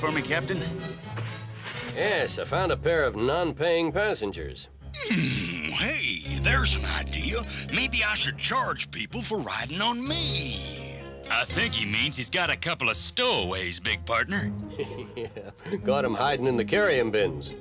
for me, Captain? Yes, I found a pair of non-paying passengers. Hey, there's an idea. Maybe I should charge people for riding on me. I think he means he's got a couple of stowaways, big partner. Yeah, got him hiding in the kerium bins.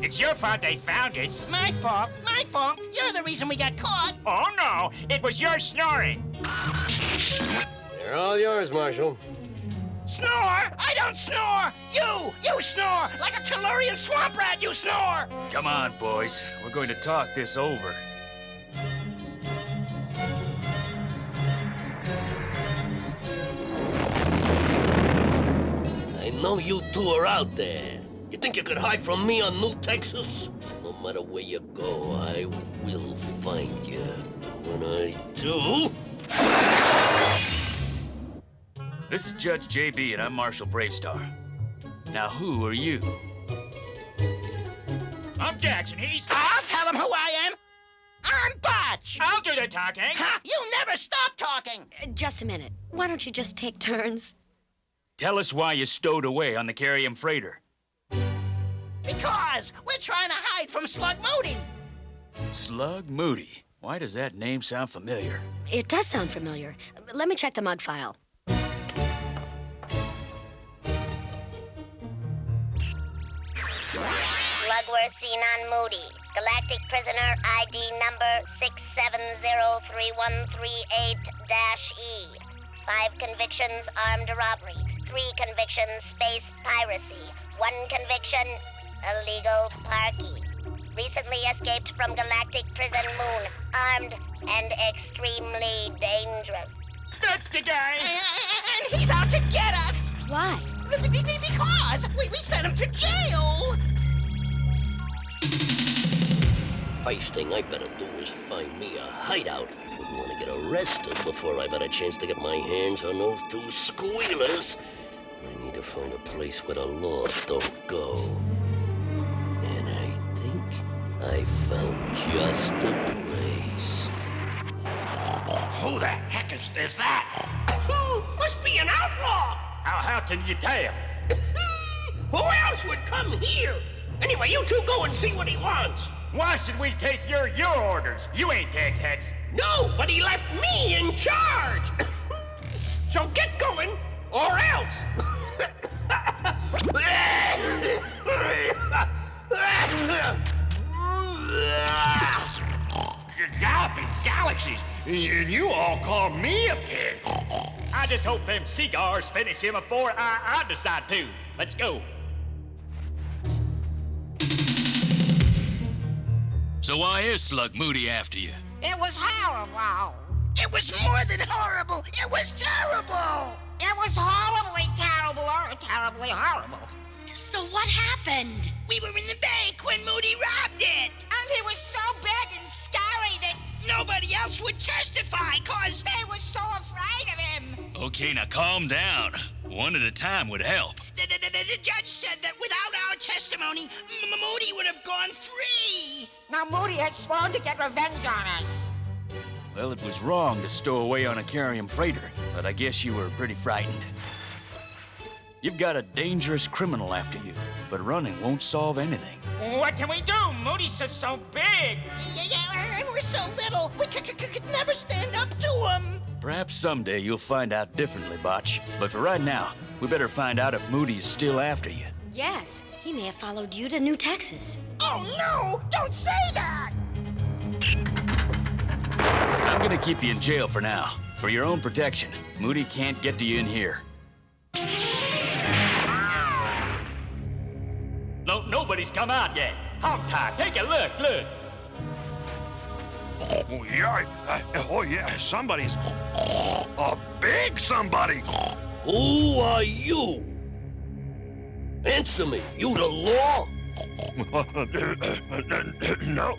It's your fault they found us. My fault. My fault. You're the reason we got caught. Oh, no. It was your snoring. They're all yours, Marshal. Snore? I don't snore. You snore. Like a Tellurian swamp rat, you snore. Come on, boys. We're going to talk this over. I know you two are out there. You think you could hide from me on New Texas? No matter where you go, I will find you. When I do... This is Judge J.B. and I'm Marshal BraveStarr. Now, who are you? I'm Jackson. He's... I'll tell him who I am. I'm Botch. I'll do the talking. Ha! You never stop talking. Just a minute. Why don't you just take turns? Tell us why you stowed away on the kerium freighter. Because we're trying to hide from Slug Moody. Slug Moody. Why does that name sound familiar? It does sound familiar. Let me check the mug file. Slug were seen on Moody. Galactic prisoner ID number 6703138-E. 5 convictions, armed robbery. 3 convictions, space piracy. 1 conviction, illegal parking. Recently escaped from Galactic Prison Moon, armed and extremely dangerous. That's the guy. And he's out to get us. Why? Because we sent him to jail. First thing I better do is find me a hideout. Wouldn't want to get arrested before I've had a chance to get my hands on those 2 squealers. I need to find a place where the law don't go. And I think I found just the place. Who the heck is that? Must be an outlaw. How can you tell? Who else would come here? Anyway, you two go and see what he wants. Why should we take your orders? You ain't Tex Hex. No, but he left me in charge. So get going, or else. Galloping galaxies. And you all call me a pig. I just hope them cigars finish him before I decide to. Let's go. So why is Slug Moody after you? It was horrible. It was more than horrible. It was terrible. It was horribly terrible or terribly horrible. So what happened? We were in the bank when Moody robbed it. And he was so big and scary that nobody else would testify because they were so afraid of him. Okay, now calm down. One at a time would help. The judge said that without our testimony, Moody would have gone free. Now Moody has sworn to get revenge on us. Well, it was wrong to stow away on a kerium freighter, but I guess you were pretty frightened. You've got a dangerous criminal after you, but running won't solve anything. What can we do? Moody's so big. Yeah, and we're so little. We could never stand up to him. Perhaps someday you'll find out differently, Botch. But for right now, we better find out if Moody is still after you. Yes, he may have followed you to New Texas. Oh, no! Don't say that! I'm gonna keep you in jail for now. For your own protection, Moody can't get to you in here. Nobody's come out yet. Hog tie, take a look. Oh, yeah, somebody's... a big somebody. Who are you? Answer me. You the law? No.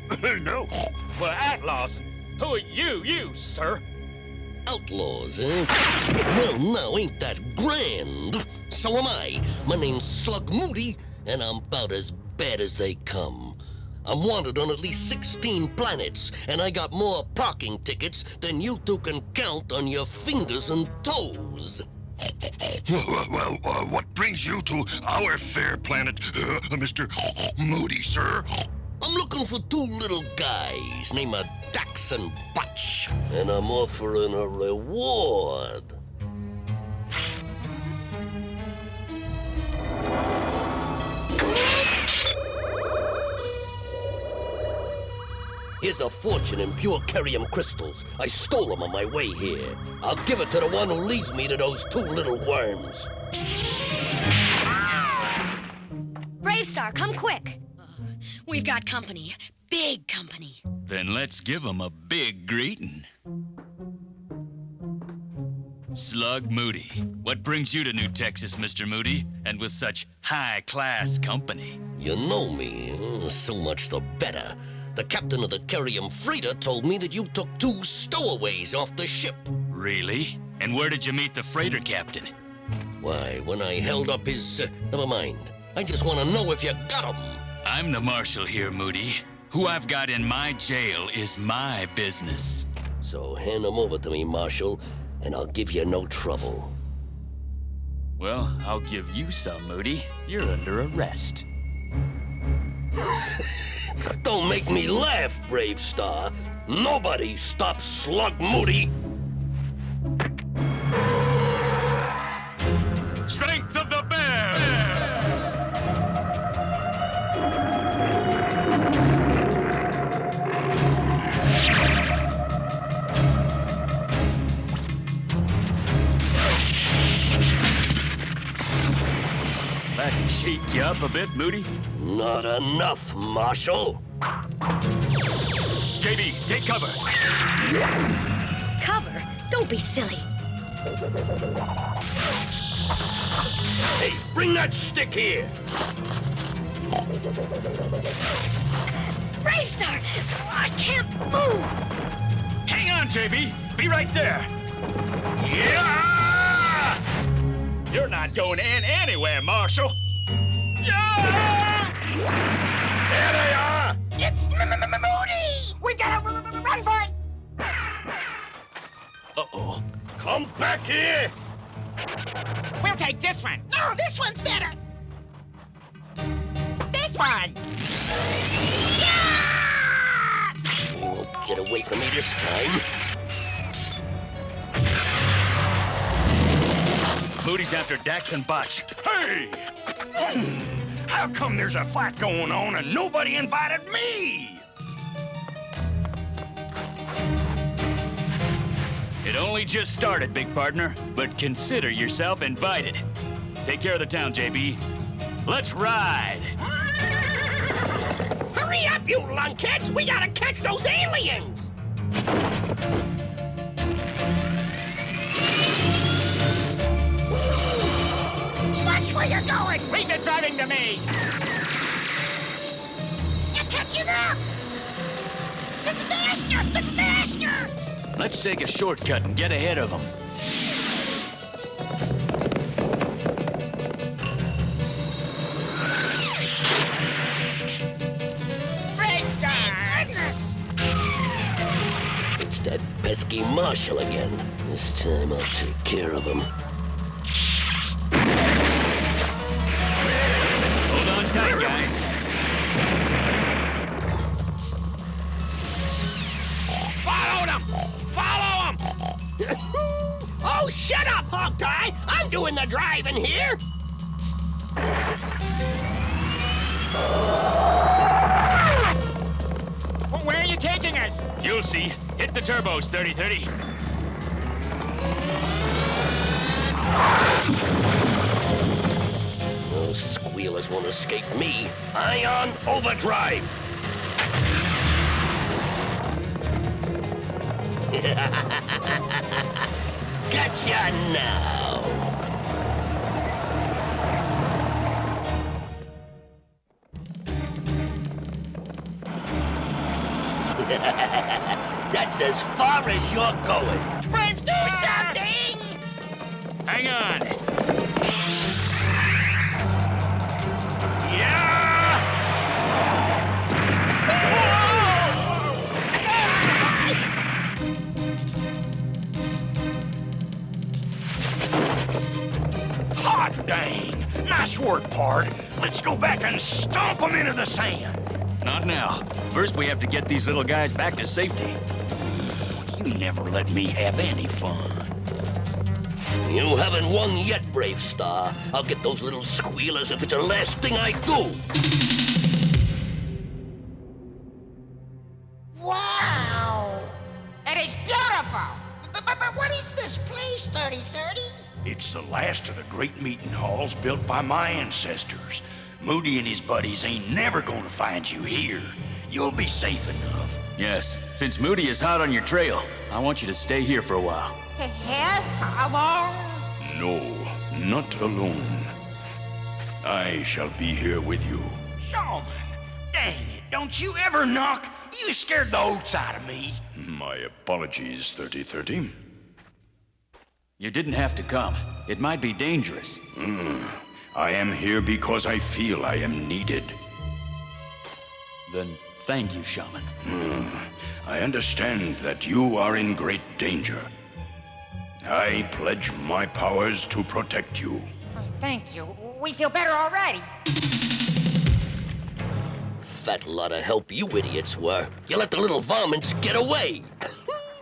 Well, outlaws. Who are you, sir? Outlaws, eh? Well, now, ain't that grand? So am I. My name's Slug Moody, and I'm about as bad as they come. I'm wanted on at least 16 planets, and I got more parking tickets than you two can count on your fingers and toes. Well, what brings you to our fair planet, Mr. Moody, sir? I'm looking for two little guys named Dax and Butch, and I'm offering a reward. Here's a fortune in pure kerium crystals. I stole them on my way here. I'll give it to the one who leads me to those two little worms. BraveStarr, come quick. We've got company. Big company. Then let's give them a big greeting. Slug Moody. What brings you to New Texas, Mr. Moody? And with such high-class company? You know me. So much the better. The captain of the kerium freighter told me that you took 2 stowaways off the ship. Really? And where did you meet the freighter captain? Why, when I held up his... never mind. I just want to know if you got him. I'm the marshal here, Moody. Who I've got in my jail is my business. So hand him over to me, Marshal, and I'll give you no trouble. Well, I'll give you some, Moody. You're under arrest. Don't make me laugh, BraveStarr. Nobody stops Slug Moody. Strength of the bear! That shake you up a bit, Moody? Not enough, Marshal. J.B., take cover. Cover? Don't be silly. Hey, bring that stick here. BraveStarr! I can't move! Hang on, J.B. Be right there. Yeah! You're not going in anywhere, Marshal. Yeah! There they are! It's Moody! We gotta run for it! Uh-oh. Come back here! We'll take this one. No, this one's better. This one. Yeah! You won't get away from me this time. Moody's after Dax and Butch. Hey! How come there's a fight going on and nobody invited me? It only just started, big partner, but consider yourself invited. Take care of the town, J.B. Let's ride! Hurry up, you lunkheads! We gotta catch those aliens! Watch where you're going! Leave the driving to me! You're catching up! Faster! Faster! Let's take a shortcut and get ahead of them. BraveStarr! Goodness! It's that pesky Marshal again. This time I'll take care of him. Hold on tight, guys. Follow them! Follow them! Oh, shut up, hog tie! I'm doing the driving here! Well, where are you taking us? You'll see. Hit the turbos, 30-30. Those squealers won't escape me. Ion overdrive! Gotcha now! That's as far as you're going. BraveStarr! Something! Hang on. Yeah! Hot dang! Nice work, pard. Let's go back and stomp them into the sand. Not now. First, we have to get these little guys back to safety. You never let me have any fun. You haven't won yet, BraveStarr. I'll get those little squealers if it's the last thing I do. Wow! It is beautiful! But what is this place, 3030? It's the last of the great meeting halls built by my ancestors. Moody and his buddies ain't never gonna find you here. You'll be safe enough. Yes, since Moody is hot on your trail, I want you to stay here for a while. Here? How long? No, not alone. I shall be here with you. Shaman, dang it, don't you ever knock? You scared the oats out of me. My apologies, 3030. You didn't have to come. It might be dangerous. I am here because I feel I am needed. Then thank you, Shaman. I understand that you are in great danger. I pledge my powers to protect you. Thank you. We feel better already. Fat lot of help you idiots were. You let the little varmints get away.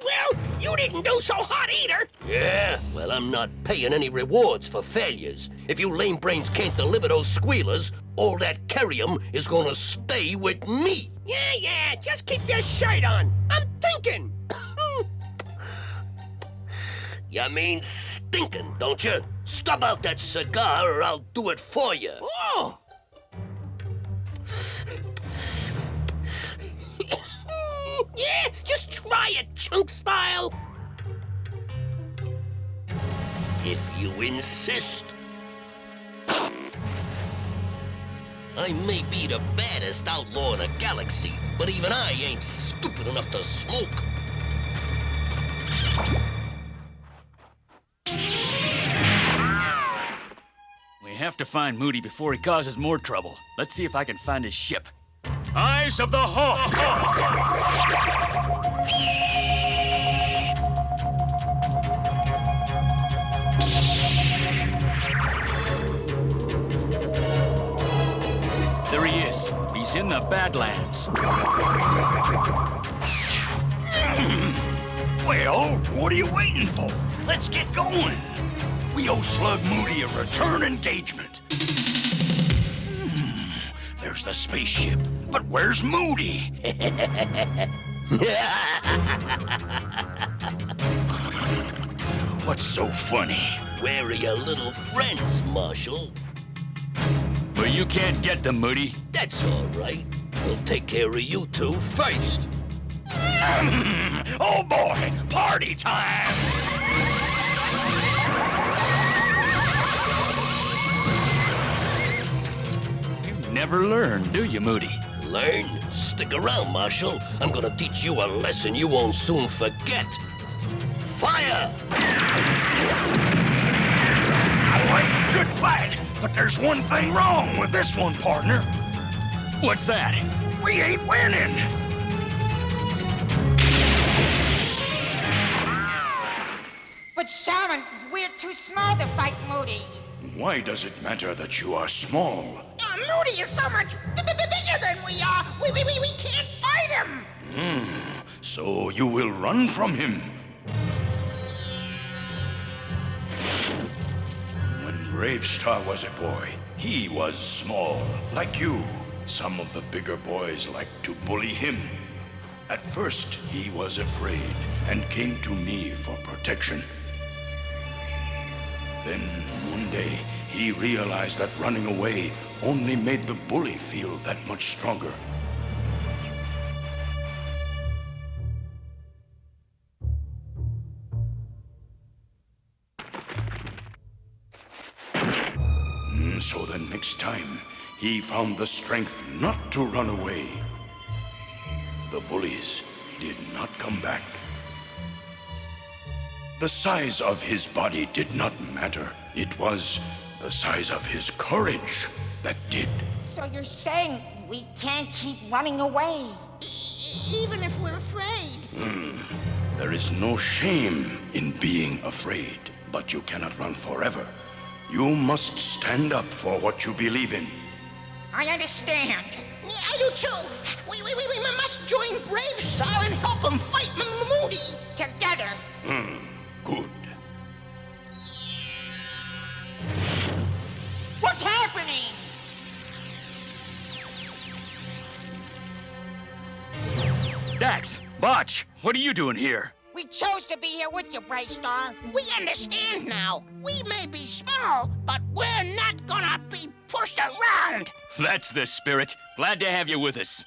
Well, you didn't do so hot either. Yeah, well, I'm not paying any rewards for failures. If you lame brains can't deliver those squealers, all that kerium is gonna stay with me. Yeah, just keep your shirt on. I'm thinking. You mean stinking, don't you? Stub out that cigar or I'll do it for you. Oh! Yeah, just try it, chunk style. If you insist. I may be the baddest outlaw in the galaxy, but even I ain't stupid enough to smoke. We have to find Moody before he causes more trouble. Let's see if I can find his ship. Eyes of the hawk! There he is. He's in the Badlands. Well, what are you waiting for? Let's get going. We owe Slug Moody a return engagement. There's the spaceship. But where's Moody? What's so funny? Where are your little friends, Marshal? But you can't get them, Moody. That's all right. We'll take care of you two first. Oh boy, party time! You never learn, do you, Moody? Learn? Stick around, Marshal. I'm gonna teach you a lesson you won't soon forget. Fire! I like a good fight, but there's one thing wrong with this one, partner. What's that? We ain't winning. But Shaman, we're too small to fight Moody. Why does it matter that you are small? Moody is so much bigger than we are. We can't fight him. So you will run from him. When BraveStarr was a boy, he was small, like you. Some of the bigger boys liked to bully him. At first, he was afraid and came to me for protection. Then, one day, he realized that running away only made the bully feel that much stronger. So the next time, he found the strength not to run away. The bullies did not come back. The size of his body did not matter. It was the size of his courage that did. So you're saying we can't keep running away? Even if we're afraid? There is no shame in being afraid, but you cannot run forever. You must stand up for what you believe in. I understand. Yeah, I do too. We must join BraveStarr and help him fight Moody together. Good. What's happening? Dax, Botch, what are you doing here? We chose to be here with you, BraveStarr. We understand now. We may be small, but we're not gonna be pushed around. That's the spirit. Glad to have you with us.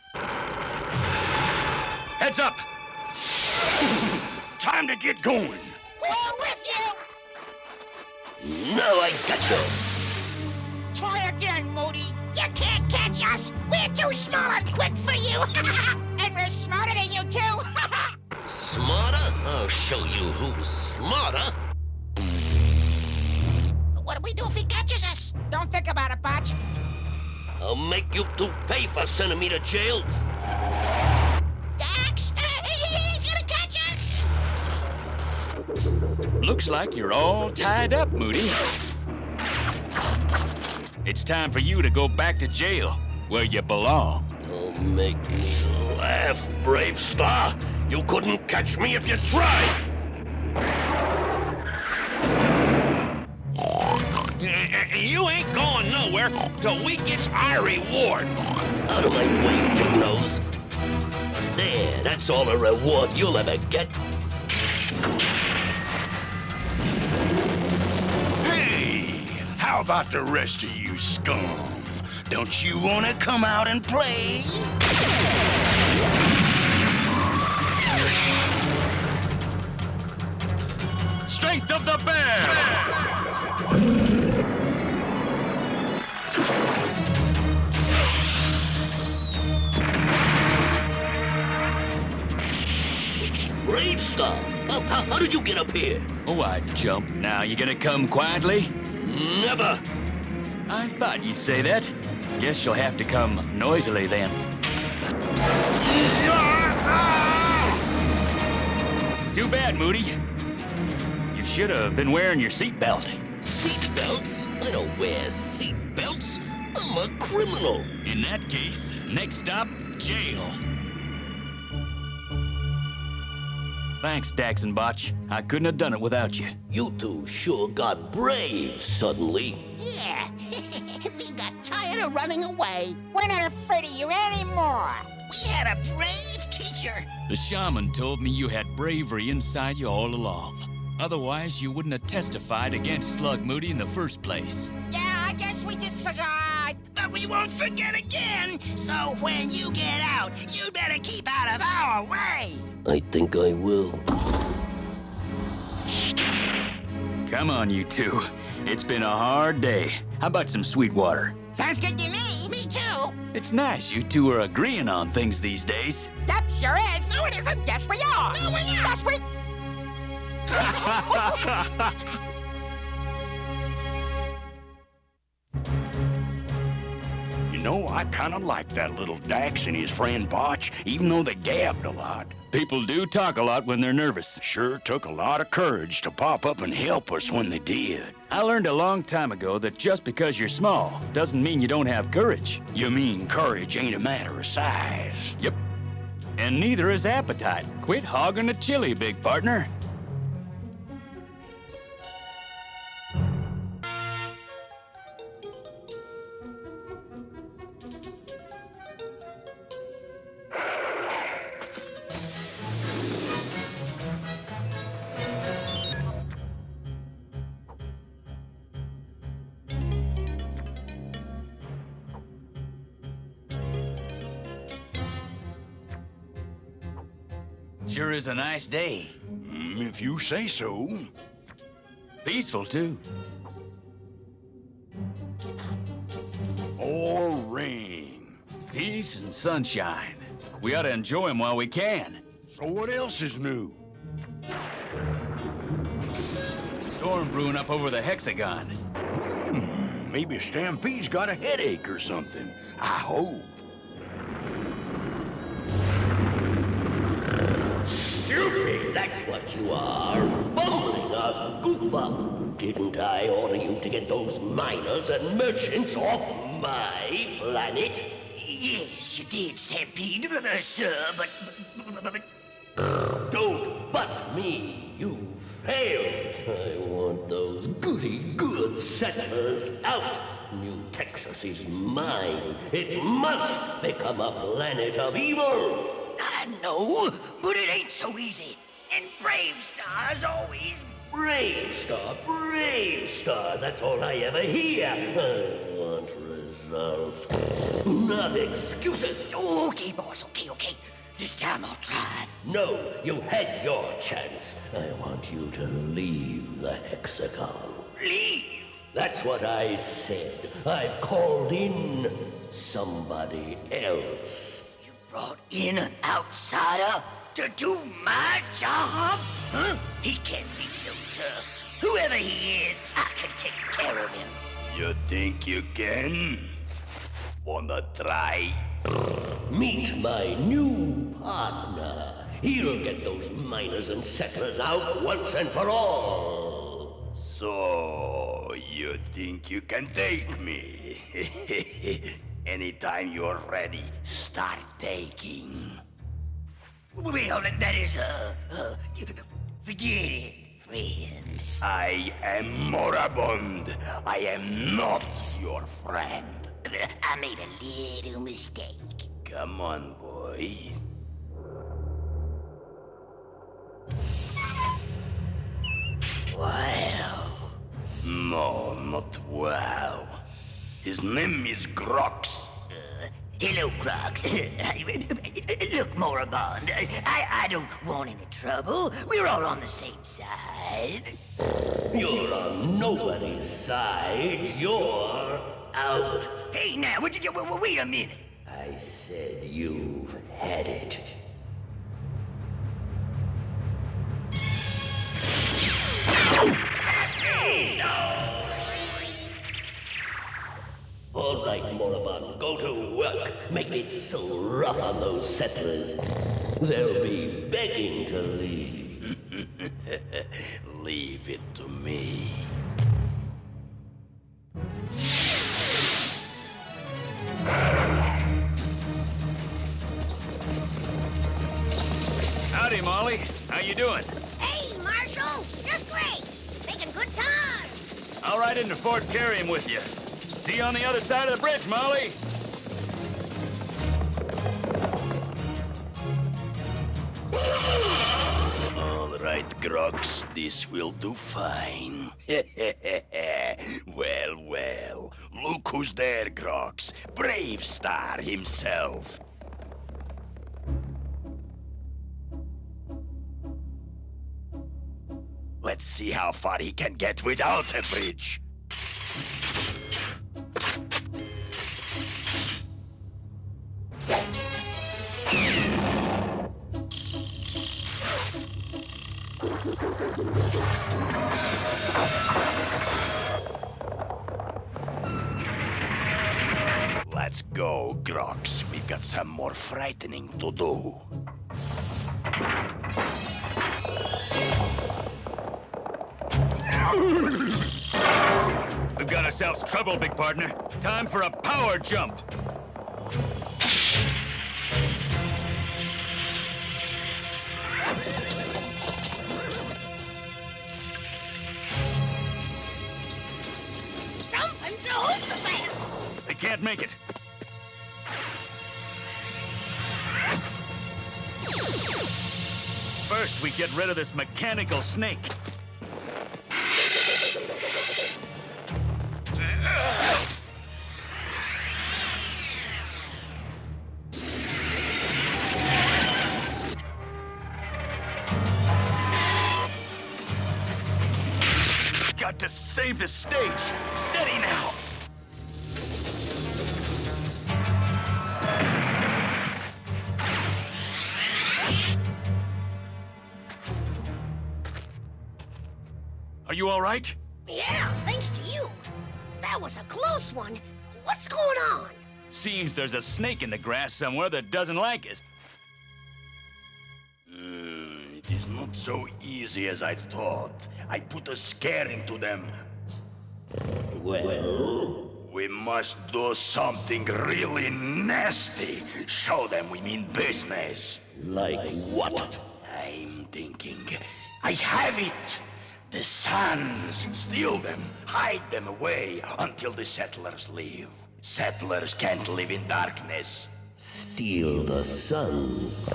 Heads up! Time to get going. We're with you. Now I got you. Try again, Moody. You can't catch us. We're too small and quick for you. And we're smarter than you too. Smarter? I'll show you who's smarter. What do we do if he catches us? Don't think about it, Botch. I'll make you two pay for sending me to jail. Dax, he's gonna catch us. Looks like you're all tied up, Moody. It's time for you to go back to jail, where you belong. Don't make me laugh, BraveStarr. You couldn't catch me if you tried. You ain't going nowhere till we get our reward. Out of my way, Big Nose. There, that's all the reward you'll ever get. Hey, how about the rest of you scum? Don't you want to come out and play? Strength of the bear! BraveStarr, how did you get up here? Oh, I jumped. Now, you gonna come quietly? Never. I thought you'd say that. Guess you'll have to come noisily then. Too bad, Moody. You should have been wearing your seatbelt. Seatbelts? I don't wear seatbelts. I'm a criminal. In that case, next stop, jail. Thanks, Dax and Botch. I couldn't have done it without you. You two sure got brave suddenly. Yeah, we got tired of running away. We're not afraid of you anymore. We had a brave teacher. The shaman told me you had bravery inside you all along. Otherwise, you wouldn't have testified against Slug Moody in the first place. Yeah, I guess we just forgot. But we won't forget again. So when you get out, you better keep out of our way. I think I will. Come on, you two. It's been a hard day. How about some sweet water? Sounds good to me. Me too. It's nice you two are agreeing on things these days. Yep, sure is. No, it isn't. Yes, we are. No, we're not. Yes, we... You know, I kind of like that little Dax and his friend Botch, even though they gabbed a lot. People do talk a lot when they're nervous. Sure took a lot of courage to pop up and help us when they did. I learned a long time ago that just because you're small doesn't mean you don't have courage. You mean courage ain't a matter of size? Yep. And neither is appetite. Quit hogging the chili, big partner. Sure is a nice day. If you say so. Peaceful, too. Or rain. Peace and sunshine. We ought to enjoy them while we can. So what else is new? Storm brewing up over the hexagon. Maybe Stampede's got a headache or something. I hope. Stupid, that's what you are. bumbling a goof up. Didn't I order you to get those miners and merchants off my planet? Yes, you did, Stampede, sir, but... Don't butt me. You failed. I want those goody-good settlers out. New Texas is mine. It must become a planet of evil. I know, but it ain't so easy. And BraveStarr's always... BraveStarr, that's all I ever hear. I want results, not excuses. Oh, okay, boss, okay. This time I'll try. No, you had your chance. I want you to leave the hexagon. Leave? That's what I said. I've called in somebody else. You brought in an outsider to do my job? Huh? He can't be so tough. Whoever he is, I can take care of him. You think you can? Wanna try? Meet my new partner. He'll get those miners and settlers out once and for all. So, you think you can take me? Anytime you're ready, start taking. Well, that is, forget it, friend. I am moribund. I am not your friend. I made a little mistake. Come on, boy. Wow. No, not wow. His name is Grox. Hello, Crocs. Look, moribund, I don't want any trouble. We're all on the same side. You're on nobody's side. You're out. Hey, now, wait a minute. I said you've had it. All right, moribund, go to work. Make it so rough on those settlers. They'll be begging to leave. Leave it to me. Howdy, Molly. How you doing? Hey, Marshal. Just great. Making good time. I'll ride into Fort Kerium with you. See you on the other side of the bridge, Molly. All right, Grox, this will do fine. Well, look who's there, Grox. BraveStarr himself. Let's see how far he can get without a bridge. Let's go, Grox. We've got some more frightening to do. We've got ourselves trouble, big partner. Time for a power jump. Jumping Jehoshaphat. They can't make it. First, we get rid of this mechanical snake. Got to save the stage. Steady now. Are you all right? Yeah, thanks to you. That was a close one. What's going on? Seems there's a snake in the grass somewhere that doesn't like us. It is not so easy as I thought. I put a scare into them. Well? We must do something really nasty. Show them we mean business. Like what? I'm thinking. I have it! The sons. Steal them, hide them away until the settlers leave. Settlers can't live in darkness. Steal the sons.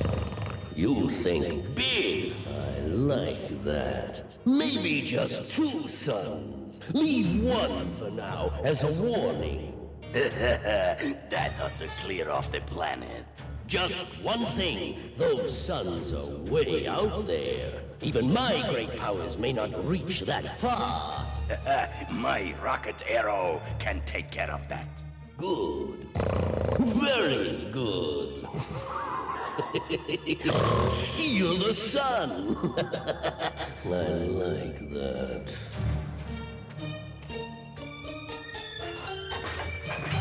You think big. I like that. Maybe just 2 sons. Leave one for now as a warning. That ought to clear off the planet. Just one thing. Those sons are way out there. Even my great powers may not reach that far. My rocket arrow can take care of that. Good. Very good. Steal the sun. I like that.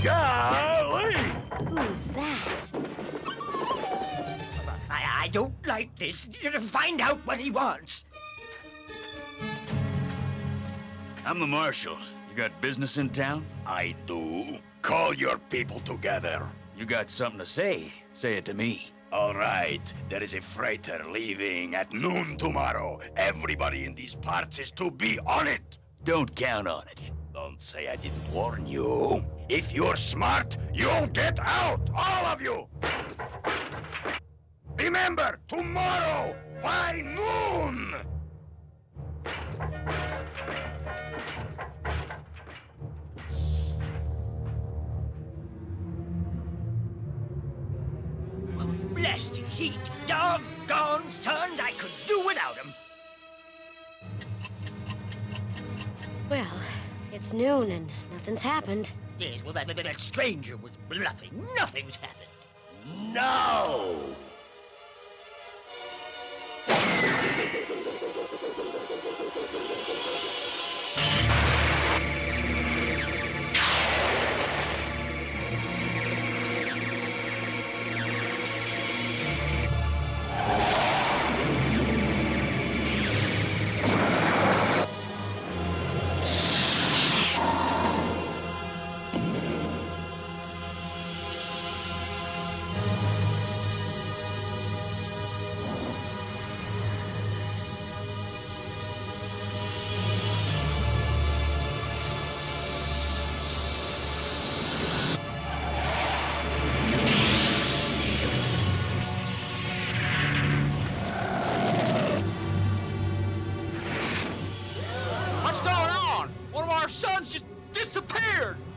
Golly! Who's that? I don't like this. Find out what he wants. I'm the marshal. You got business in town? I do. Call your people together. You got something to say? Say it to me. All right. There is a freighter leaving at noon tomorrow. Everybody in these parts is to be on it. Don't count on it. Don't say I didn't warn you. If you're smart, you'll get out, all of you! Remember, tomorrow, by noon! Well, blasted heat. Doggone sons, I could do without him. Well, it's noon and nothing's happened. Yes, well, that stranger was bluffing. Nothing's happened. No!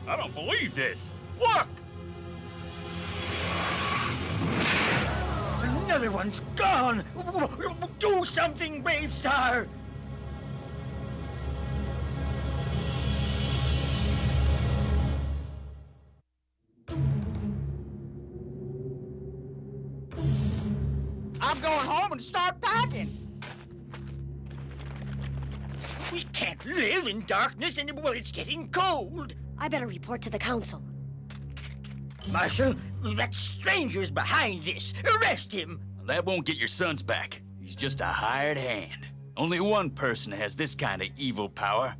I don't believe this. Look! Another one's gone! Do something, BraveStarr! I'm going home and start packing. We can't live in darkness, and well, it's getting cold. I better report to the council. Marshal, that stranger's behind this. Arrest him. That won't get your sons back. He's just a hired hand. Only one person has this kind of evil power.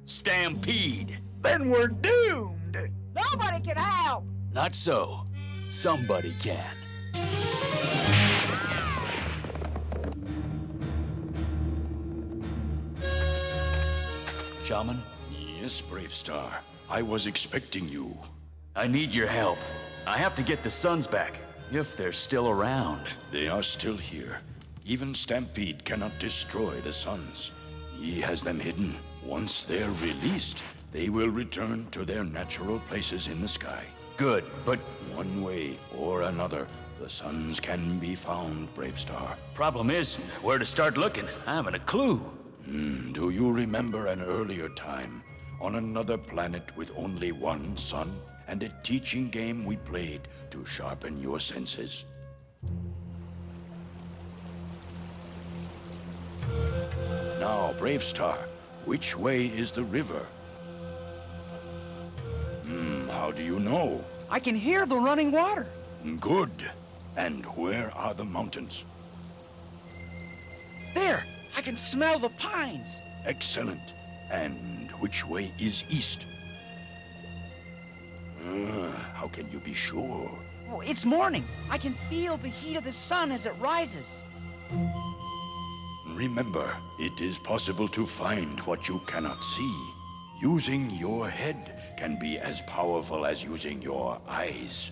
Stampede. Then we're doomed. Nobody can help. Not so. Somebody can. Shaman? Yes, BraveStarr. I was expecting you. I need your help. I have to get the sons back, if they're still around. They are still here. Even Stampede cannot destroy the suns. He has them hidden. Once they're released, they will return to their natural places in the sky. Good, but One way or another, the suns can be found, BraveStarr. problem is, where to start looking? I haven't a clue. Do you remember an earlier time, on another planet with only one sun, and a teaching game we played to sharpen your senses? Now, BraveStarr, which way is the river? How do you know? I can hear the running water. Good. And where are the mountains? There! I can smell the pines! Excellent. And which way is east? How can you be sure? Oh, it's morning. I can feel the heat of the sun as it rises. Remember, it is possible to find what you cannot see. Using your head can be as powerful as using your eyes.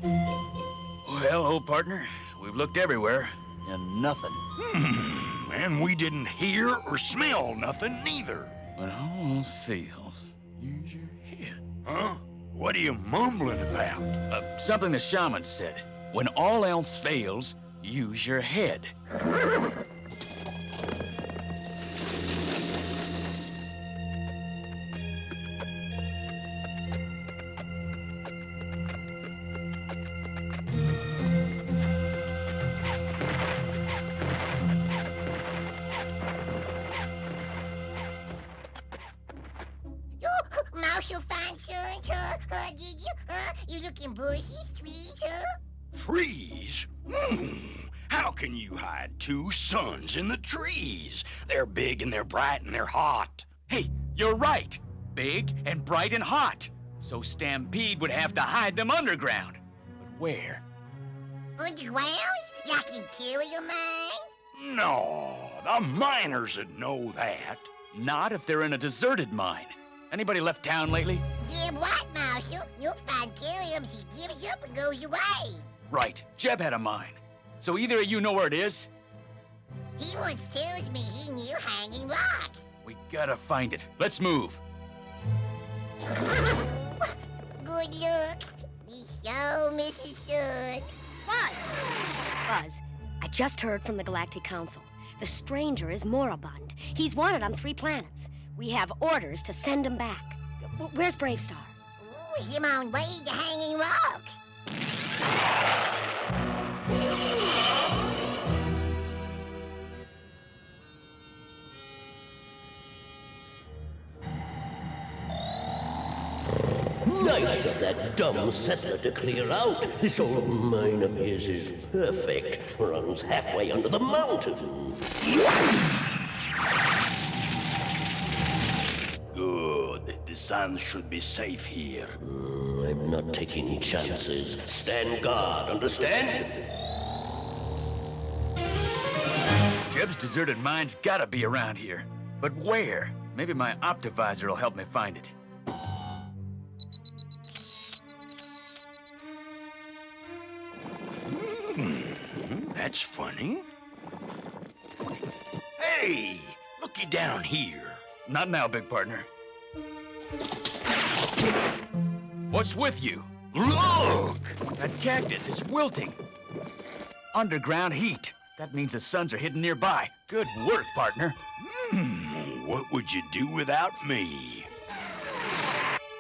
Well, old partner, we've looked everywhere, and nothing. And we didn't hear or smell nothing neither. When all else fails, use your head. Huh? What are you mumbling about? Something the shaman said. When all else fails, use your head. Marshal fine sons, huh? Did you? You looking bushes, trees, huh? Trees? How can you hide two suns in the trees? They're big and they're bright and they're hot. Hey, you're right. Big and bright and hot. So Stampede would have to hide them underground. But where? Underground? Like in kerium mine? No, the miners would know that. Not if they're in a deserted mine. Anybody left town lately? Yeah, what, Marshal? You'll find kerium, he gives up and goes away. Right, Jeb had a mine. So either of you know where it is? He once tells me he knew hanging rocks. We gotta find it. Let's move. Ooh, good looks. We so miss his son. Buzz, I just heard from the Galactic Council. The stranger is moribund. He's wanted on 3 planets. We have orders to send him back. Where's BraveStarr? Ooh, him on way to hanging rocks. Nice of that dumb settler to clear out. This old mine of his is perfect. Runs halfway under the mountain. Good. The sun should be safe here. I'm not taking chances. Stand guard, understand? Jeb's deserted mine's gotta be around here. But where? Maybe my optivisor will help me find it. That's funny. Hey, looky down here. Not now, big partner. What's with you? Look! That cactus is wilting. Underground heat. That means the suns are hidden nearby. Good work, partner. What would you do without me?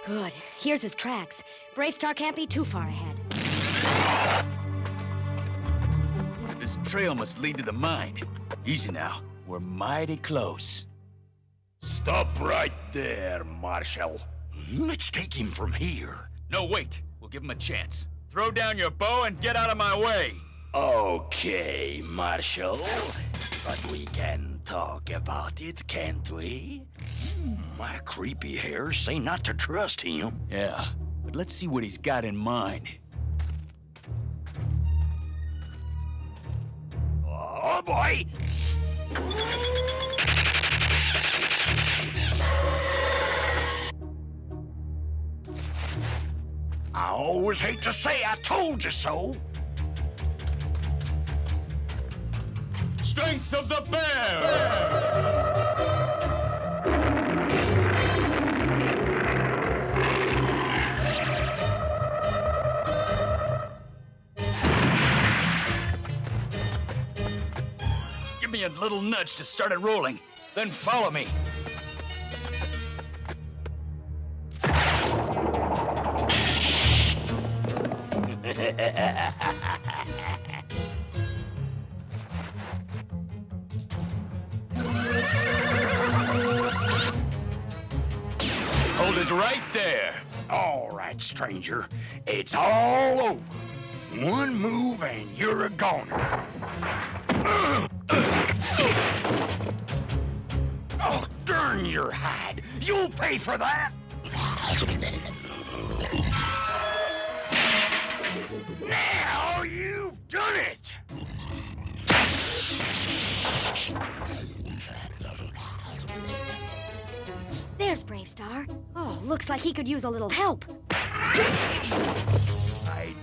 Good. Here's his tracks. BraveStarr can't be too far ahead. This trail must lead to the mine. Easy now. We're mighty close. Stop right there, Marshal. Let's take him from here. No, wait. We'll give him a chance. Throw down your bow and get out of my way. Okay, Marshal. But we can talk about it, can't we? My creepy hairs say not to trust him. Yeah, but let's see what he's got in mind. Oh, boy! I always hate to say I told you so. Strength of the bear! Give me a little nudge to start it rolling. Then follow me. Hold it right there. All right, stranger. It's all over. One move and you're a goner. Oh, darn your hide! You'll pay for that! Now you've done it! There's BraveStarr. Oh, looks like he could use a little help. I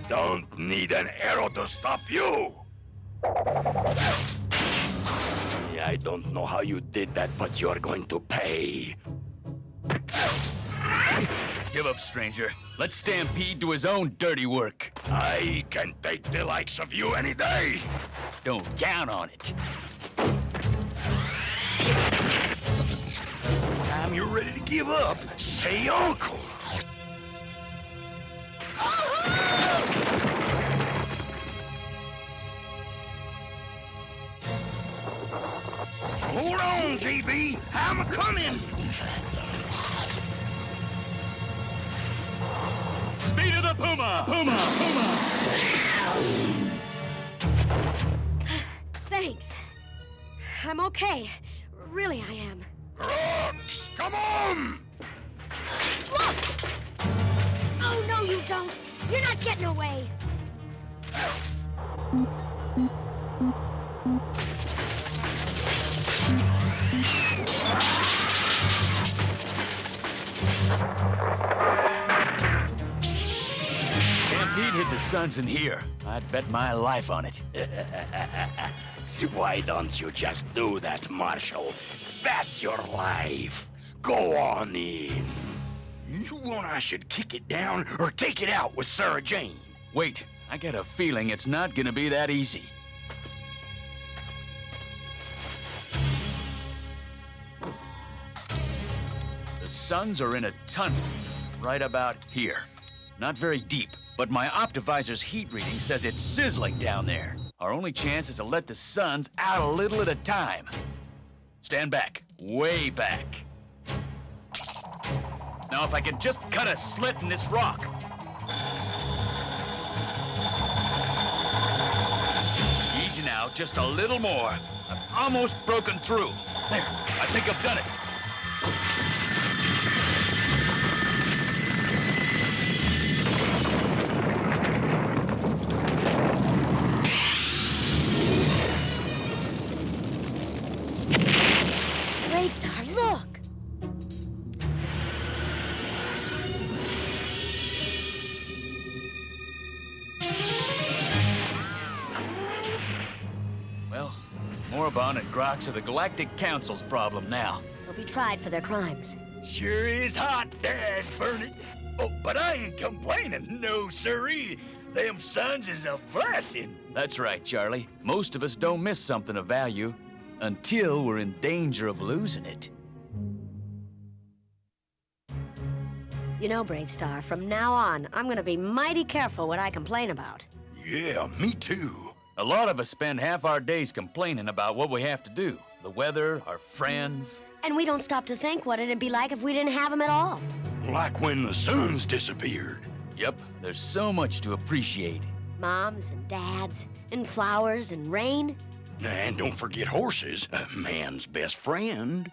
don't need an arrow to stop you! I don't know how you did that, but you're going to pay. Give up, stranger. Let Stampede do his own dirty work. I can take the likes of you any day! Don't count on it. Time you're ready to give up, say uncle! Hold on, J.B. I'm coming! Speed of the puma! Puma! Puma! Thanks. I'm okay. Really, I am. Crooks, come on! Look! Oh, no, you don't. You're not getting away. Stampede hid the Suns in here. I'd bet my life on it. Why don't you just do that, Marshal? Bet your life. Go on in. You want I should kick it down or take it out with Sarah Jane? Wait, I got a feeling it's not gonna be that easy. The Suns are in a tunnel, right about here. Not very deep, but my Optivisor's heat reading says it's sizzling down there. Our only chance is to let the Suns out a little at a time. Stand back, way back. Now if I could just cut a slit in this rock. Easy now, just a little more. I've almost broken through. There, I think I've done it. BraveStarr, look! Well, Moribund and Grox are the Galactic Council's problem now. They'll be tried for their crimes. Sure is hot, Dad, burn it. Oh, but I ain't complaining, no siree. Them Suns is a blessing. That's right, Charlie. Most of us don't miss something of value until we're in danger of losing it. You know, BraveStarr, from now on, I'm gonna be mighty careful what I complain about. Yeah, me too. A lot of us spend half our days complaining about what we have to do. The weather, our friends. And we don't stop to think what it'd be like if we didn't have them at all. Like when the Suns disappeared. Yep, there's so much to appreciate. Moms and dads, and flowers and rain. And don't forget horses, a man's best friend.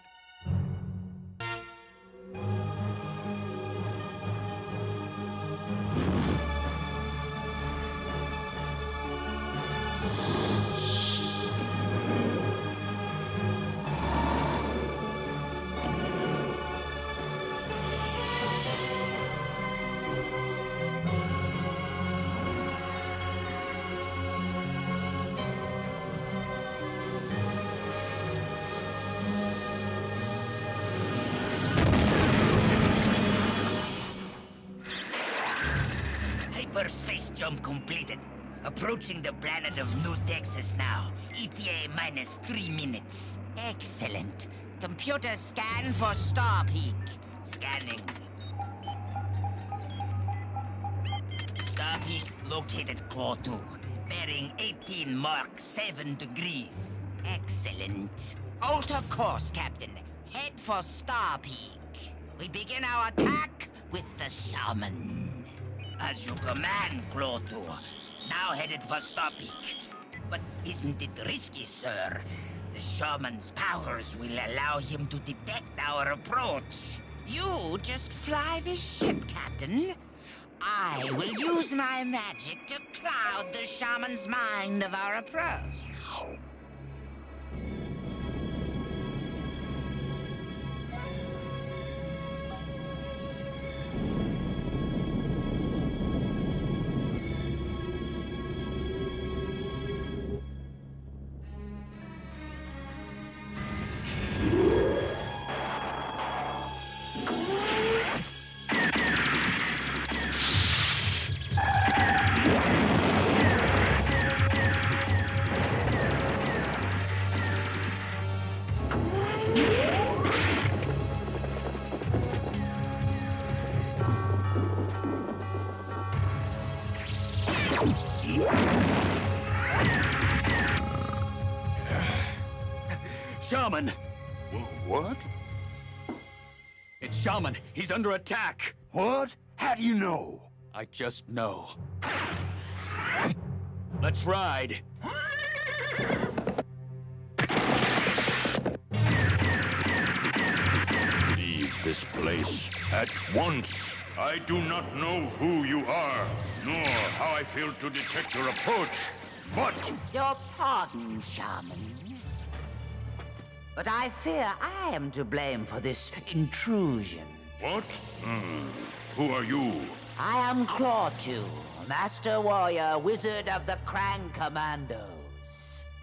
Space jump completed. Approaching the planet of New Texas now. ETA minus 3 minutes. Excellent. Computer scan for star peak. Scanning. Star peak located Claw 2. Bearing 18 mark 7 degrees. Excellent. Alter course, Captain. Head for star peak. We begin our attack with the shaman. As you command, Claw 2. Now headed for Star Peak. But isn't it risky, sir? The shaman's powers will allow him to detect our approach. You just fly this ship, Captain. I will use my magic to cloud the shaman's mind of our approach. Shaman! What? It's Shaman. He's under attack. What? How do you know? I just know. Let's ride. Leave this place at once. I do not know who you are, nor how I failed to detect your approach, but... Your pardon, Shaman. But I fear I am to blame for this intrusion. What? Who are you? I am Claw-Two, Master Warrior, Wizard of the Krang Commandos.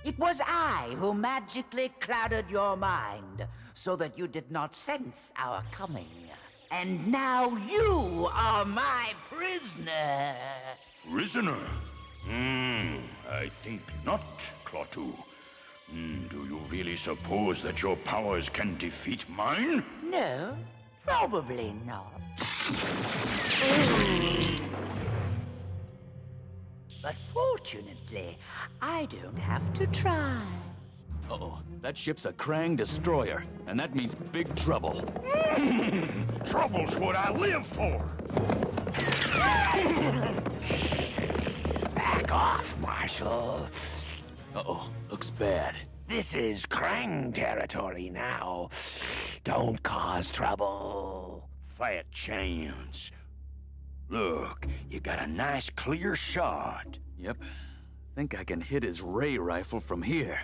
It was I who magically clouded your mind so that you did not sense our coming. And now you are my prisoner. Prisoner? I think not, Claw-Two. Do you really suppose that your powers can defeat mine? No, probably not. But fortunately, I don't have to try. Uh-oh, that ship's a Krang destroyer, and that means big trouble. Trouble's what I live for! Back off, Marshal. Uh-oh, looks bad. This is Krang territory now. Don't cause trouble. Fat chance. Look, you got a nice clear shot. Yep. Think I can hit his ray rifle from here.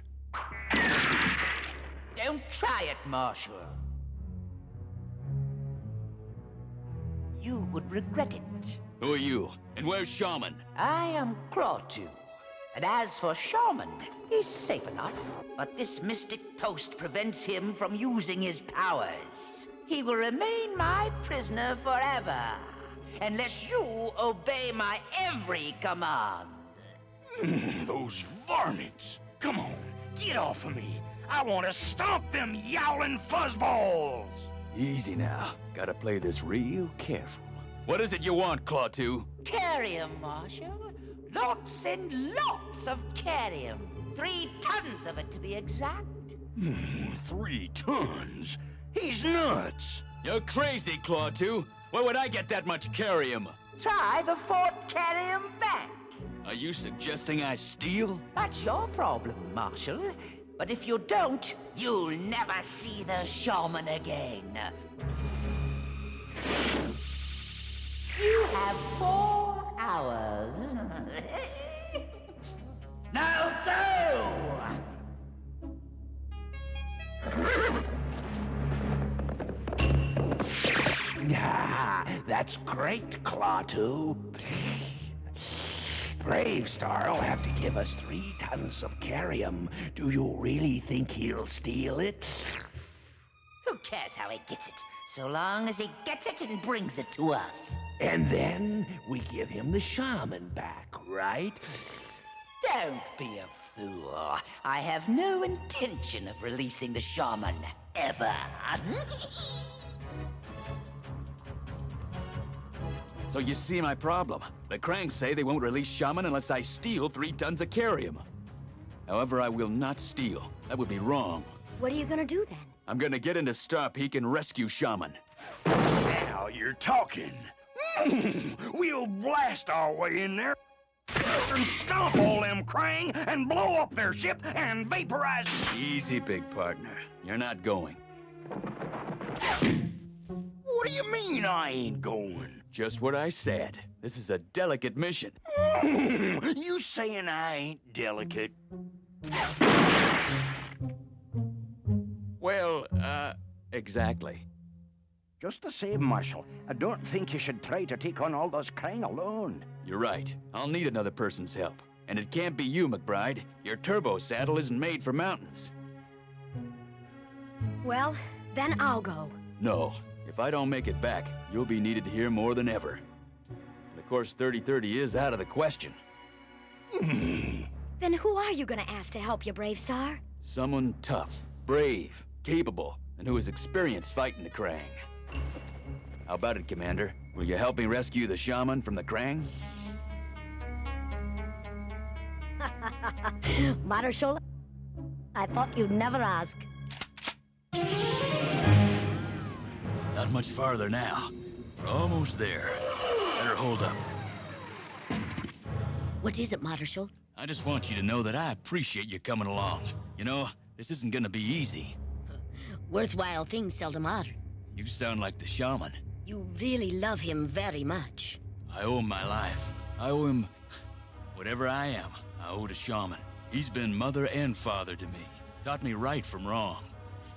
Don't try it, Marshal. You would regret it. Who are you? And where's Shaman? I am Claw-Two. And as for Shaman, he's safe enough. But this mystic post prevents him from using his powers. He will remain my prisoner forever, unless you obey my every command. Those varmints! Come on, get off of me! I want to stomp them yowling fuzzballs! Easy now. Gotta play this real careful. What is it you want, Claw-Two? Kerium, Marshal. Lots and lots of kerium. 3 tons of it, to be exact. 3 tons? He's nuts! You're crazy, Claw-Two. Where would I get that much kerium? Try the Fort Kerium Bank. Are you suggesting I steal? That's your problem, Marshal. But if you don't, you'll never see the shaman again. You have 4 hours. Now go! That's great, Claw-Two. BraveStarr will have to give us 3 tons of kerium. Do you really think he'll steal it? Who cares how he gets it, so long as he gets it and brings it to us. And then we give him the shaman back, right? Don't be a fool. I have no intention of releasing the shaman, ever. So you see my problem. The Krang say they won't release Shaman unless I steal 3 tons of kerium. However, I will not steal. That would be wrong. What are you gonna do then? I'm gonna get into Star Peak and rescue Shaman. Now you're talking. We'll blast our way in there. and stomp all them Krang and blow up their ship and vaporize... Easy, big partner. You're not going. What do you mean I ain't going? Just what I said. This is a delicate mission. You saying I ain't delicate? Well, exactly. Just the same, Marshal, I don't think you should try to take on all those Krang alone. You're right. I'll need another person's help. And it can't be you, McBride. Your turbo saddle isn't made for mountains. Well, then I'll go. No. If I don't make it back, you'll be needed here more than ever. And of course, 30-30 is out of the question. Then who are you gonna ask to help you, BraveStarr? Someone tough, brave, capable, and who is experienced fighting the Krang. How about it, Commander? Will you help me rescue the shaman from the Krang? Marshal, I thought you'd never ask. Not much farther now. We're almost there. Better hold up. What is it, Marshal? I just want you to know that I appreciate you coming along. You know, this isn't gonna be easy. Worthwhile things seldom are. You sound like the shaman. You really love him very much. I owe him my life. I owe him... whatever I am, I owe to shaman. He's been mother and father to me. Taught me right from wrong.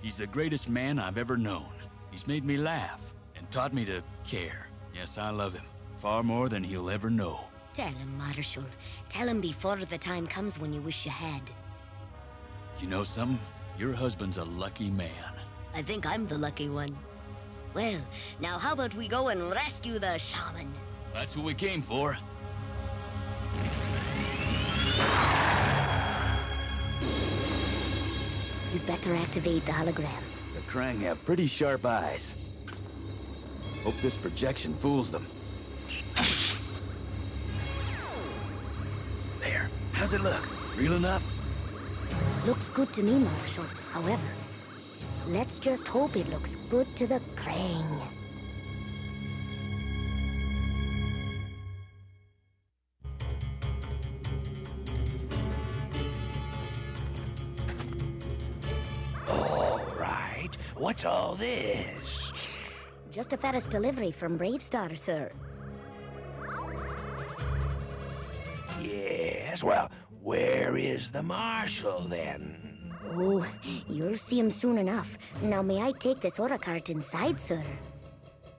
He's the greatest man I've ever known. He's made me laugh and taught me to care. Yes, I love him. Far more than he'll ever know. Tell him, Marshal. Tell him before the time comes when you wish you had. You know something? Your husband's a lucky man. I think I'm the lucky one. Well, now how about we go and rescue the shaman? That's what we came for. You'd better activate the hologram. The Krang have pretty sharp eyes. Hope this projection fools them. There. How's it look? Real enough? Looks good to me, Marshal. However, let's just hope it looks good to the Krang. All right. What's all this? Just a Ferris delivery from BraveStarr, sir. Yes, well, where is the Marshal, then? Oh, you'll see him soon enough. Now, may I take this order cart inside, sir?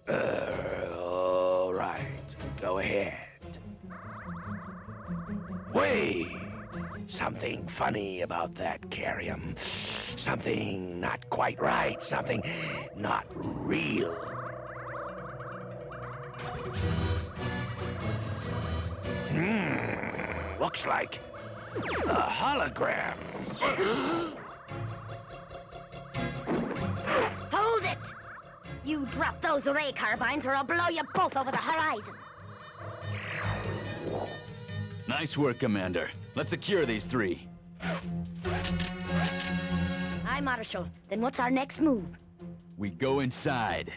All right. Go ahead. Wait! Something funny about that kerium. Something not quite right. Something not real. Looks like a hologram. Hold it! You drop those ray carbines or I'll blow you both over the horizon. Nice work, Commander. Let's secure these three. Aye, Marshal. Then what's our next move? We go inside.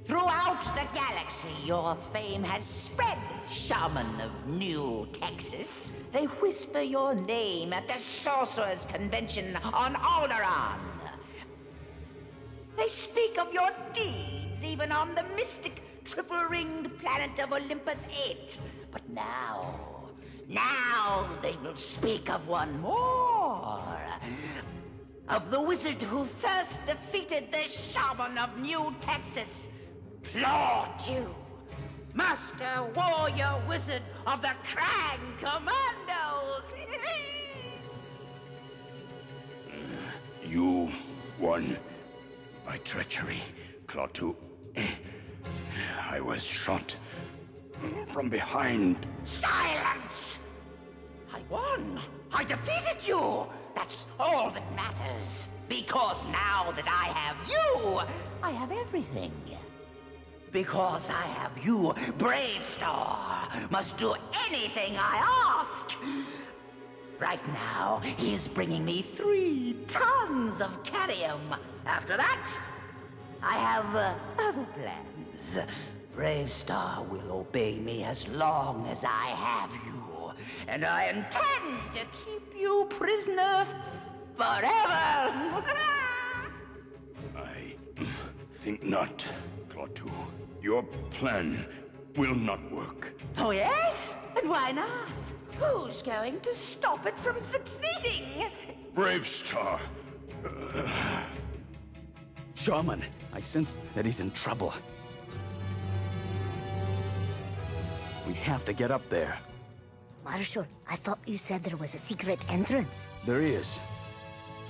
Throughout the galaxy, your fame has spread, Shaman of New Texas. They whisper your name at the Sorcerers' Convention on Alderaan. They speak of your deeds even on the mystic triple-ringed planet of Olympus 8. But now they will speak of one more. Of the wizard who first defeated the Shaman of New Texas, Claude, Master Warrior Wizard of the Krang Commandos. You won by treachery, Claude. I was shot from behind. Silence! I won. I defeated you. That's all that matters. Because now that I have you, I have everything. Because I have you, BraveStarr must do anything I ask. Right now, he is bringing me 3 tons of kerium. After that, I have other plans. BraveStarr will obey me as long as I have you, and I intend to keep you prisoner forever. I think not, Klaatu. Your plan will not work. Oh, yes? And why not? Who's going to stop it from succeeding? BraveStarr. Shaman, I sense that he's in trouble. We have to get up there. Marshal, I thought you said there was a secret entrance. There is.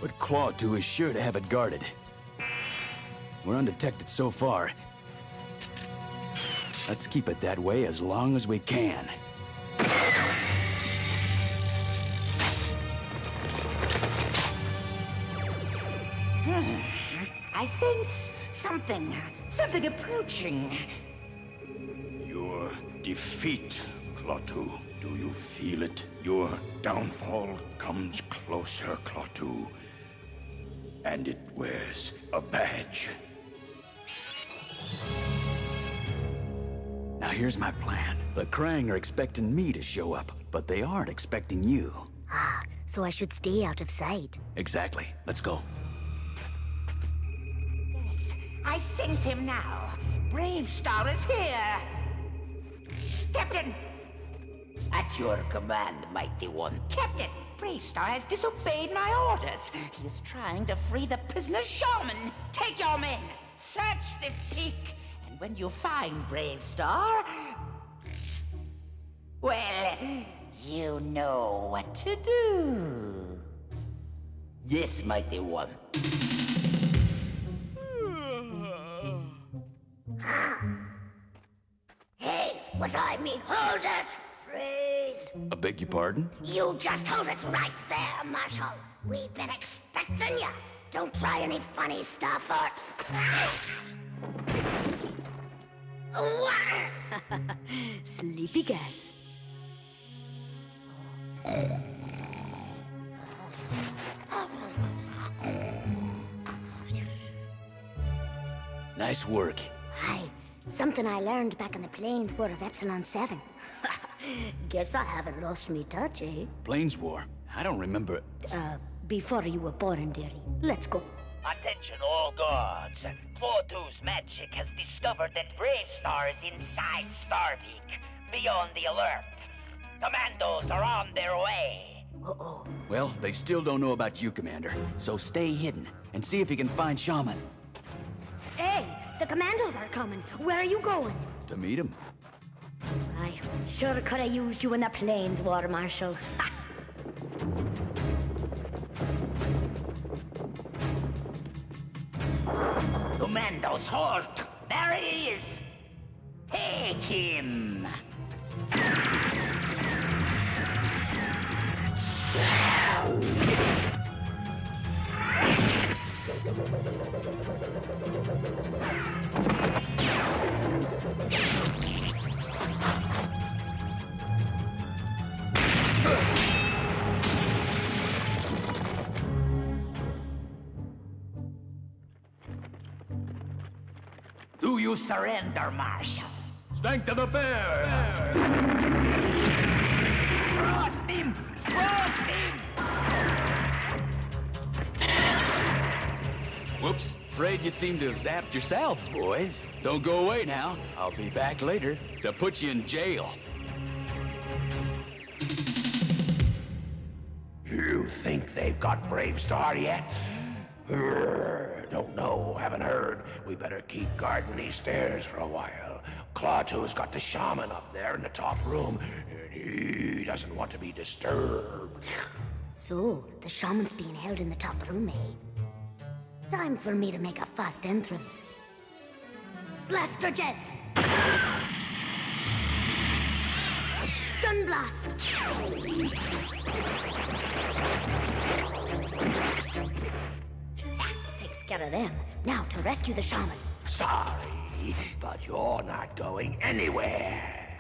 But Klaatu is sure to have it guarded. We're undetected so far. Let's keep it that way as long as we can. I sense something approaching. Your defeat, Klaatu. Do you feel it? Your downfall comes closer, Klaatu. And it wears a badge. Now here's my plan. The Krang are expecting me to show up, but they aren't expecting you. Ah, so I should stay out of sight. Exactly. Let's go. Yes, I sense him now. BraveStarr is here. Captain! At your command, Mighty One. Captain, BraveStarr has disobeyed my orders. He is trying to free the prisoner shaman. Take your men. Search this peak. And when you find BraveStarr, well, you know what to do. Yes, Mighty One. Hey, what I mean, hold it! Freeze! I beg your pardon? You just hold it right there, Marshal. We've been expecting you. Don't try any funny stuff or... Sleepy gas. Nice work. Hi. Something I learned back in the Plains War of Epsilon 7. Guess I haven't lost me touch, eh? Plains War? I don't remember. Before you were born, dearie. Let's go. Attention all guards. Klaatu's magic has discovered that BraveStarr is inside Starpeak. Be on the alert. Commandos are on their way. Uh-oh. Well, they still don't know about you, Commander. So stay hidden and see if you can find Shaman. Hey, the commandos are coming. Where are you going? To meet him. I sure could have used you in the Plains War, Marshal. Commandos, halt! There he is! Take him! Do you surrender, Marshal? Strength of the bear! Frost him! Frost him! Whoops. Afraid you seem to have zapped yourselves, boys. Don't go away now. I'll be back later to put you in jail. You think they've got BraveStarr yet? Don't know, haven't heard. We better keep guarding these stairs for a while. Klaatu's got the shaman up there in the top room, and he doesn't want to be disturbed. So, the shaman's being held in the top room, eh? Time for me to make a fast entrance. Blaster jets! Stun blast! That takes care of them. Now to rescue the shaman. Sorry, but you're not going anywhere.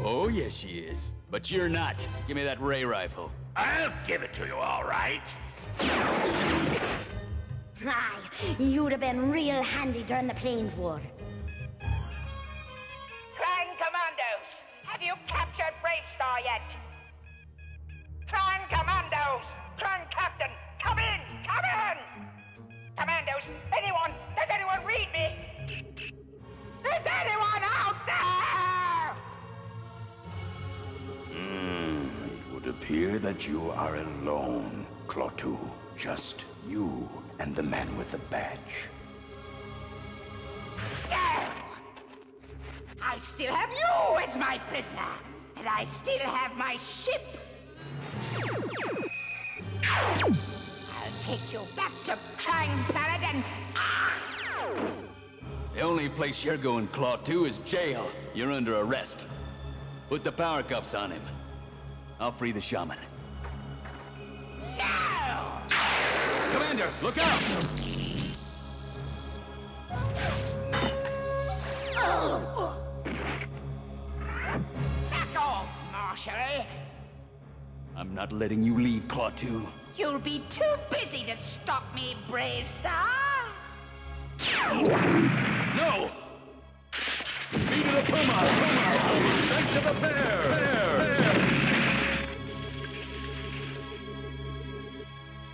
Oh, yes, she is. But you're not. Give me that ray rifle. I'll give it to you, all right. Aye, you'd have been real handy during the Plains War. hear that you are alone, Klaatu. Just you and the man with the badge. No! I still have you as my prisoner, and I still have my ship. I'll take you back to Crime Planet and... The only place you're going, Klaatu, is jail. You're under arrest. Put the power cuffs on him. I'll free the shaman. No! Commander, look out! Back off, Marshal. I'm not letting you leave, Klaatu. You'll be too busy to stop me, BraveStarr. No! Feet of the puma! Strength of the bear!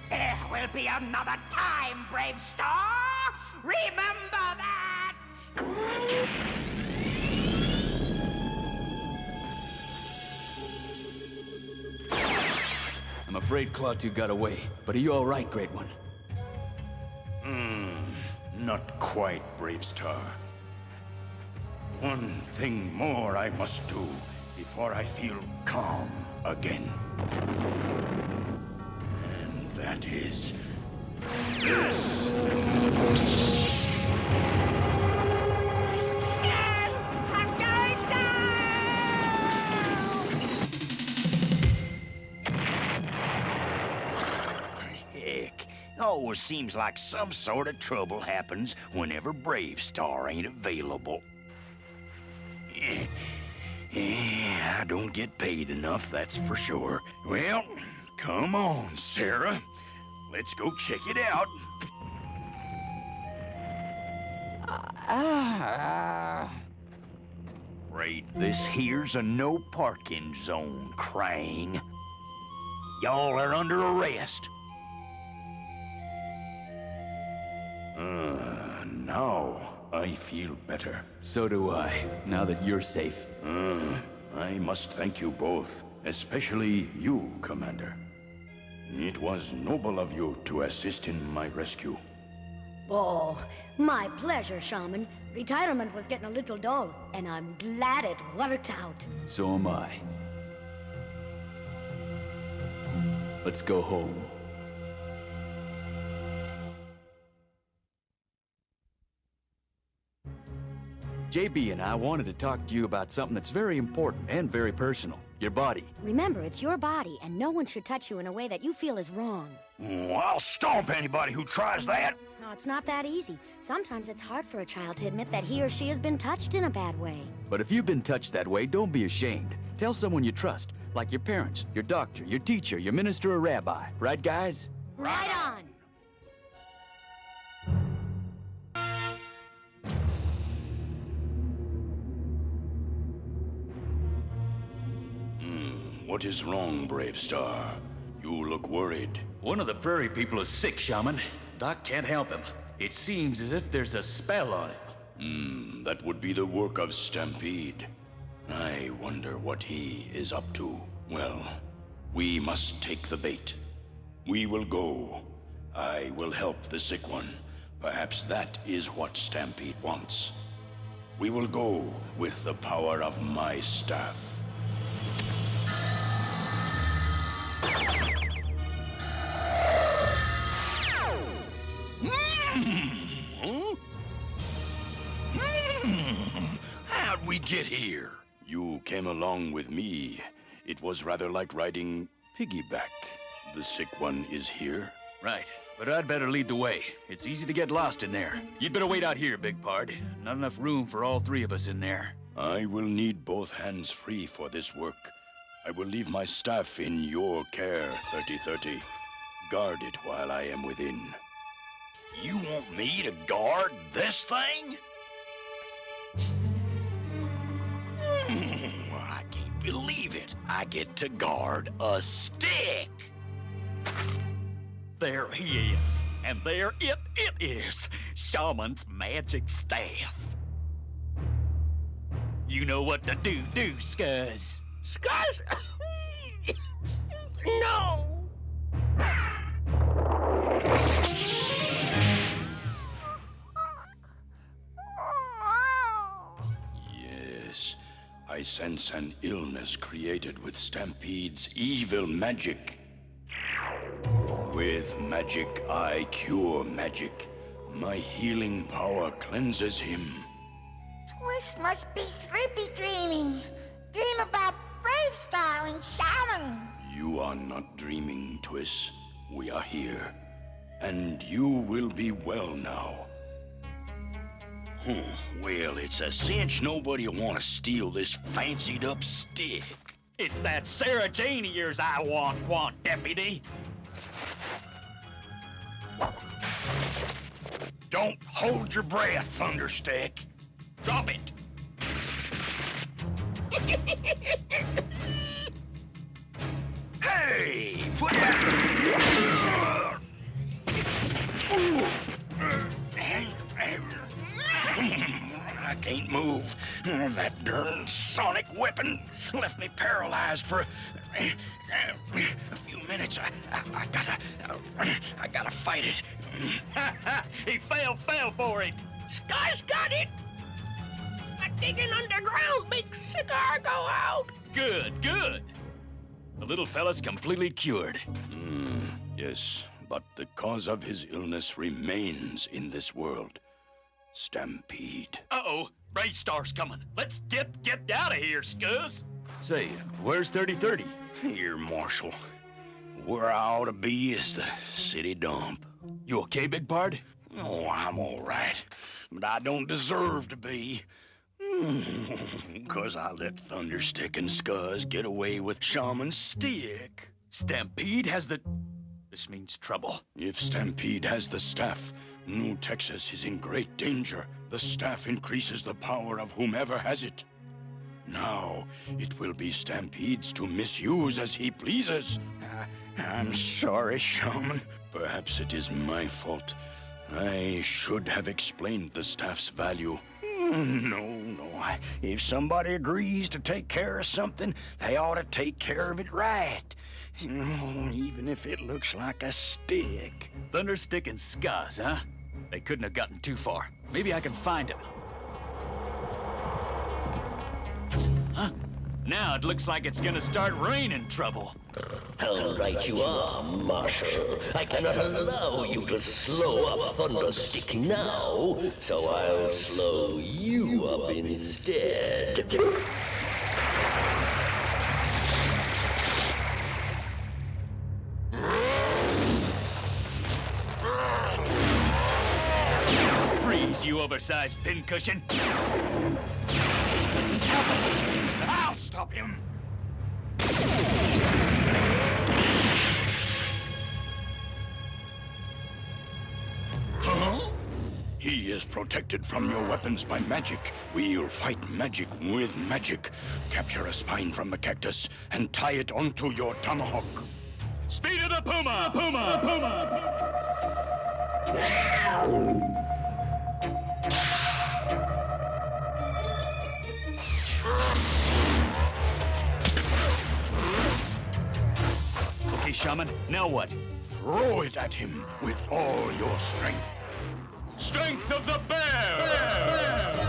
There will be another time, BraveStarr. Remember that! I'm afraid Klaatu got away, but are you all right, Great One? Not quite, BraveStarr. One thing more I must do before I feel calm again. And that is... this. Always seems like some sort of trouble happens whenever BraveStarr ain't available. I don't get paid enough, that's for sure. Well, come on, Sarah. Let's go check it out. Right, this here's a no parking zone, Krang. Y'all are under arrest. Now I feel better. So do I, now that you're safe. I must thank you both, especially you, Commander. It was noble of you to assist in my rescue. Oh, my pleasure, Shaman. Retirement was getting a little dull, and I'm glad it worked out. So am I. Let's go home. JB and I wanted to talk to you about something that's very important and very personal. Your body. Remember, it's your body, and no one should touch you in a way that you feel is wrong. I'll stomp anybody who tries that. No, it's not that easy. Sometimes it's hard for a child to admit that he or she has been touched in a bad way. But if you've been touched that way, don't be ashamed. Tell someone you trust, like your parents, your doctor, your teacher, your minister or rabbi. Right, guys? Right on! What is wrong, BraveStarr? You look worried. One of the prairie people is sick, Shaman. Doc can't help him. It seems as if there's a spell on him. That would be the work of Stampede. I wonder what he is up to. Well, we must take the bait. We will go. I will help the sick one. Perhaps that is what Stampede wants. We will go with the power of my staff. How'd we get here? You came along with me. It was rather like riding piggyback. The sick one is here. Right, but I'd better lead the way. It's easy to get lost in there. You'd better wait out here, Big Pard. Not enough room for all three of us in there. I will need both hands free for this work. I will leave my staff in your care, 3030. Guard it while I am within. You want me to guard this thing? I can't believe it. I get to guard a stick. There he is. And there it is. Shaman's magic staff. You know what to do, Scuzz. Scuzz? No! Yes, I sense an illness created with Stampede's evil magic. With magic, I cure magic. My healing power cleanses him. Twist must be sleepy dreaming. Dream about BraveStarr and Shaman. You are not dreaming, Twist. We are here. And you will be well now. Well, it's a cinch nobody'll want to steal this fancied-up stick. It's that Sarah Jane of yours I want, deputy. Don't hold your breath, Thunderstick. Drop it. Hey! Put that... I can't move. That darn sonic weapon left me paralyzed for a few minutes. I gotta fight it. He fell for it. Sky's got it! I'm digging underground, make cigar go out! Good. The little fella's completely cured. Yes, but the cause of his illness remains in this world. Stampede. Uh-oh, BraveStarr's coming. Let's get out of here, Scuzz. Say, where's 3030? Here, Marshal. Where I ought to be is the city dump. You okay, Big Bard? Oh, I'm all right. But I don't deserve to be. 'Cause I let Thunderstick and Scuzz get away with Shaman's stick. Stampede has the... This means trouble. If Stampede has the staff, New Texas is in great danger. The staff increases the power of whomever has it. Now, it will be Stampede's to misuse as he pleases. I'm sorry, Shaman. Perhaps it is my fault. I should have explained the staff's value. No. If somebody agrees to take care of something, they ought to take care of it right. Even if it looks like a stick. Thunderstick and Scuzz, huh? They couldn't have gotten too far. Maybe I can find them. Huh? Now it looks like it's gonna start raining trouble. How right you are, Marshal. I cannot allow you to slow up Thunderstick now, so I'll slow you up instead. Freeze, you oversized pincushion. I'll stop him. Huh? He is protected from your weapons by magic. We'll fight magic with magic. Capture a spine from the cactus and tie it onto your tomahawk. Speed of the puma! Okay, Shaman, now what? Throw it at him with all your strength. Strength of the bear!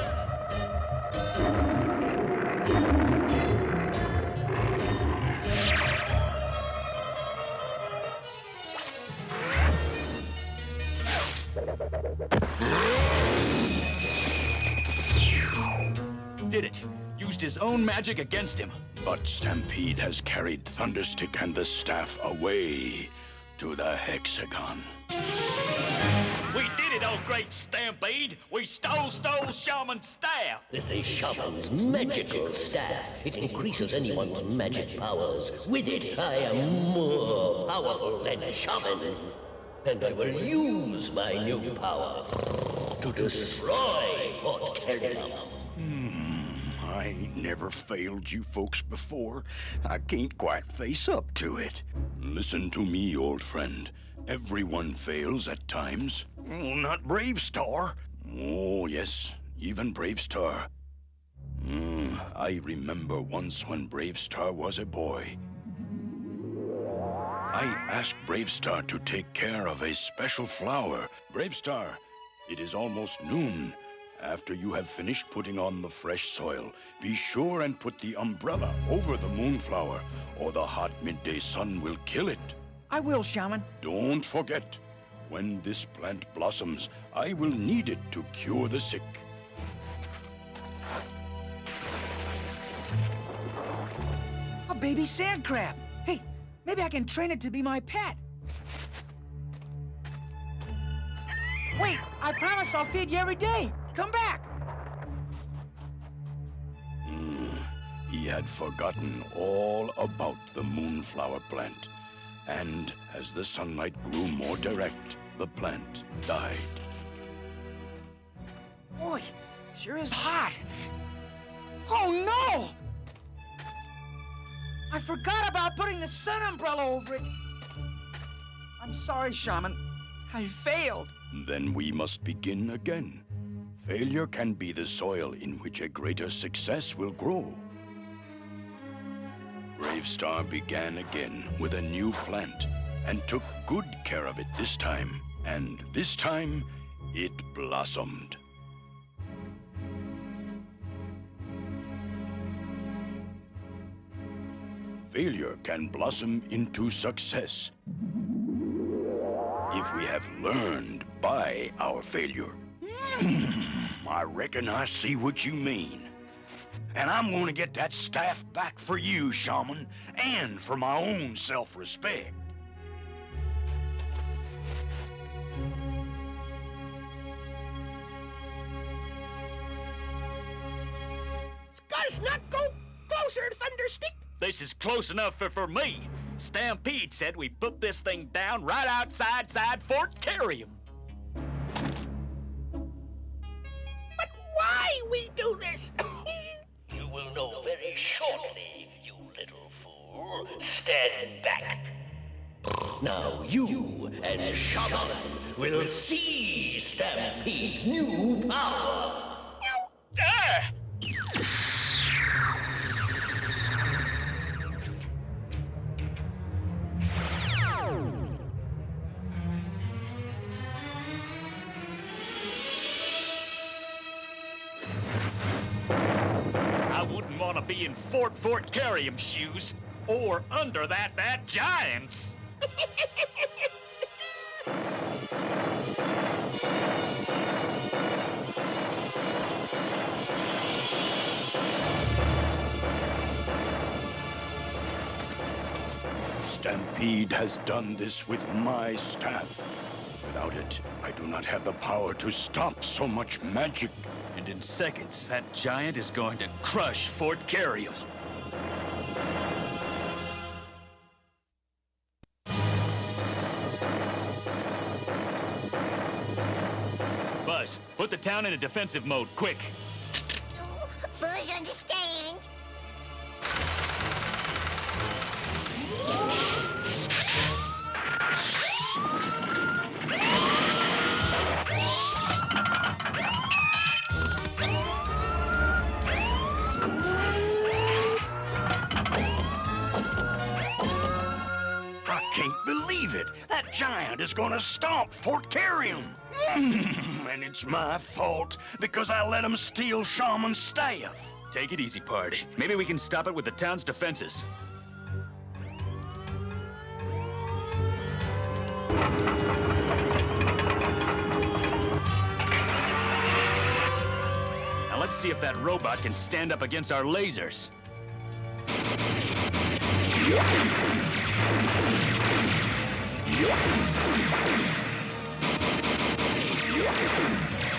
Did it. Used his own magic against him. But Stampede has carried Thunderstick and the staff away to the hexagon. We did it, oh great Stampede! We stole Shaman's staff! This is Shaman's magical staff. It increases anyone's magic powers. With it, I am more powerful than Shaman. And I will use my new power to destroy Fort Kerium. I ain't never failed you folks before. I can't quite face up to it. Listen to me, old friend. Everyone fails at times. Well, not BraveStarr. Oh, yes, even BraveStarr. I remember once when BraveStarr was a boy. I asked BraveStarr to take care of a special flower. BraveStarr, it is almost noon. After you have finished putting on the fresh soil, be sure and put the umbrella over the moonflower, or the hot midday sun will kill it. I will, Shaman. Don't forget, when this plant blossoms, I will need it to cure the sick. A baby sand crab. Hey, maybe I can train it to be my pet. Wait, I promise I'll feed you every day. Come back. He had forgotten all about the moonflower plant. And as the sunlight grew more direct, the plant died. Boy, sure is hot. Oh, no! I forgot about putting the sun umbrella over it. I'm sorry, Shaman. I failed. Then we must begin again. Failure can be the soil in which a greater success will grow. BraveStarr began again with a new plant and took good care of it this time. And this time, it blossomed. Failure can blossom into success if we have learned by our failure. I reckon I see what you mean. And I'm gonna get that staff back for you, Shaman, and for my own self-respect. Scarce not go closer, Thunderstick. This is close enough for me. Stampede said we put this thing down right outside Fort Kerium. But why we do this? You will know very shortly, you little fool. Stand back. Now you and Shaman will see Stampede's new power. I wouldn't want to be in Fort Kerium shoes or under that giant's. Stampede has done this with my staff. Without it, I do not have the power to stop so much magic. And in seconds, that giant is going to crush Fort Kerium. Buzz, put the town in a defensive mode, quick. Buzz understand. I can't believe it. That giant is gonna stomp Fort Kerium. And it's my fault because I let him steal Shaman's staff. Take it easy, party. Maybe we can stop it with the town's defenses. Now let's see if that robot can stand up against our lasers.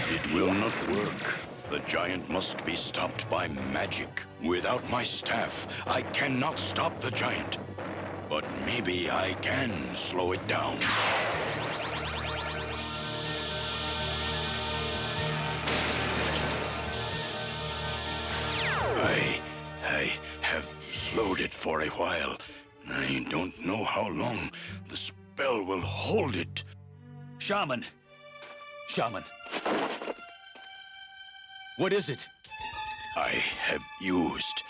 It will not work. The giant must be stopped by magic. Without my staff, I cannot stop the giant. But maybe I can slow it down. I have slowed it for a while. I don't know how long the spell will hold it. Shaman. What is it? I have used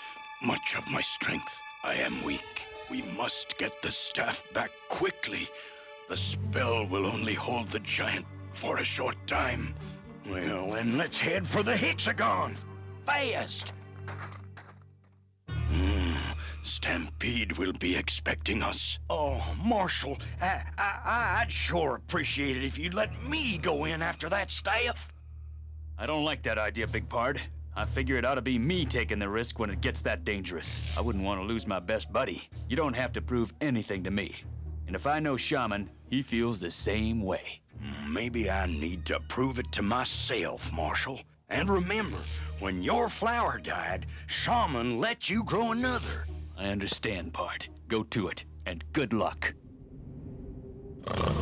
much of my strength. I am weak. We must get the staff back quickly. The spell will only hold the giant for a short time. Well, then let's head for the hexagon. Fast! Stampede will be expecting us. Oh, Marshal, I'd sure appreciate it if you'd let me go in after that staff. I don't like that idea, Big Pard. I figure it ought to be me taking the risk when it gets that dangerous. I wouldn't want to lose my best buddy. You don't have to prove anything to me. And if I know Shaman, he feels the same way. Maybe I need to prove it to myself, Marshal. And remember, when your flower died, Shaman let you grow another. I understand, Pard. Go to it, and good luck.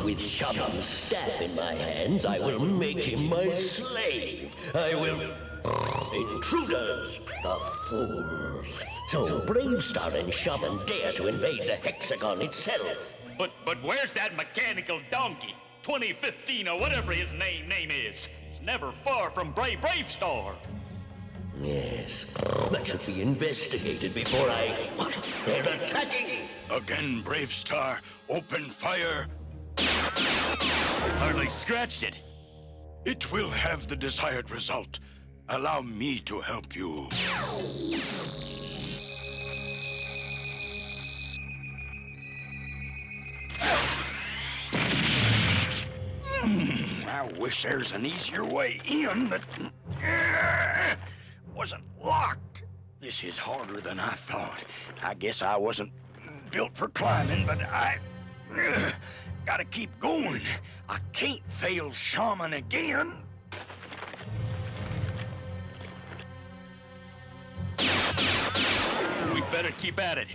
With Shaman's staff in my hands, I will make him my slave. I will... Intruders! The fools! So BraveStarr and Shaman dare to invade the hexagon itself. But where's that mechanical donkey? 2015 or whatever his name is. He's never far from BraveStarr. Yes, that should be investigated before I... What? They're attacking! Again, BraveStarr, open fire. Hardly scratched it. It will have the desired result. Allow me to help you. I wish there's an easier way in that wasn't locked. This is harder than I thought. I guess I wasn't built for climbing, but I gotta keep going. I can't fail Shaman again. We better keep at it.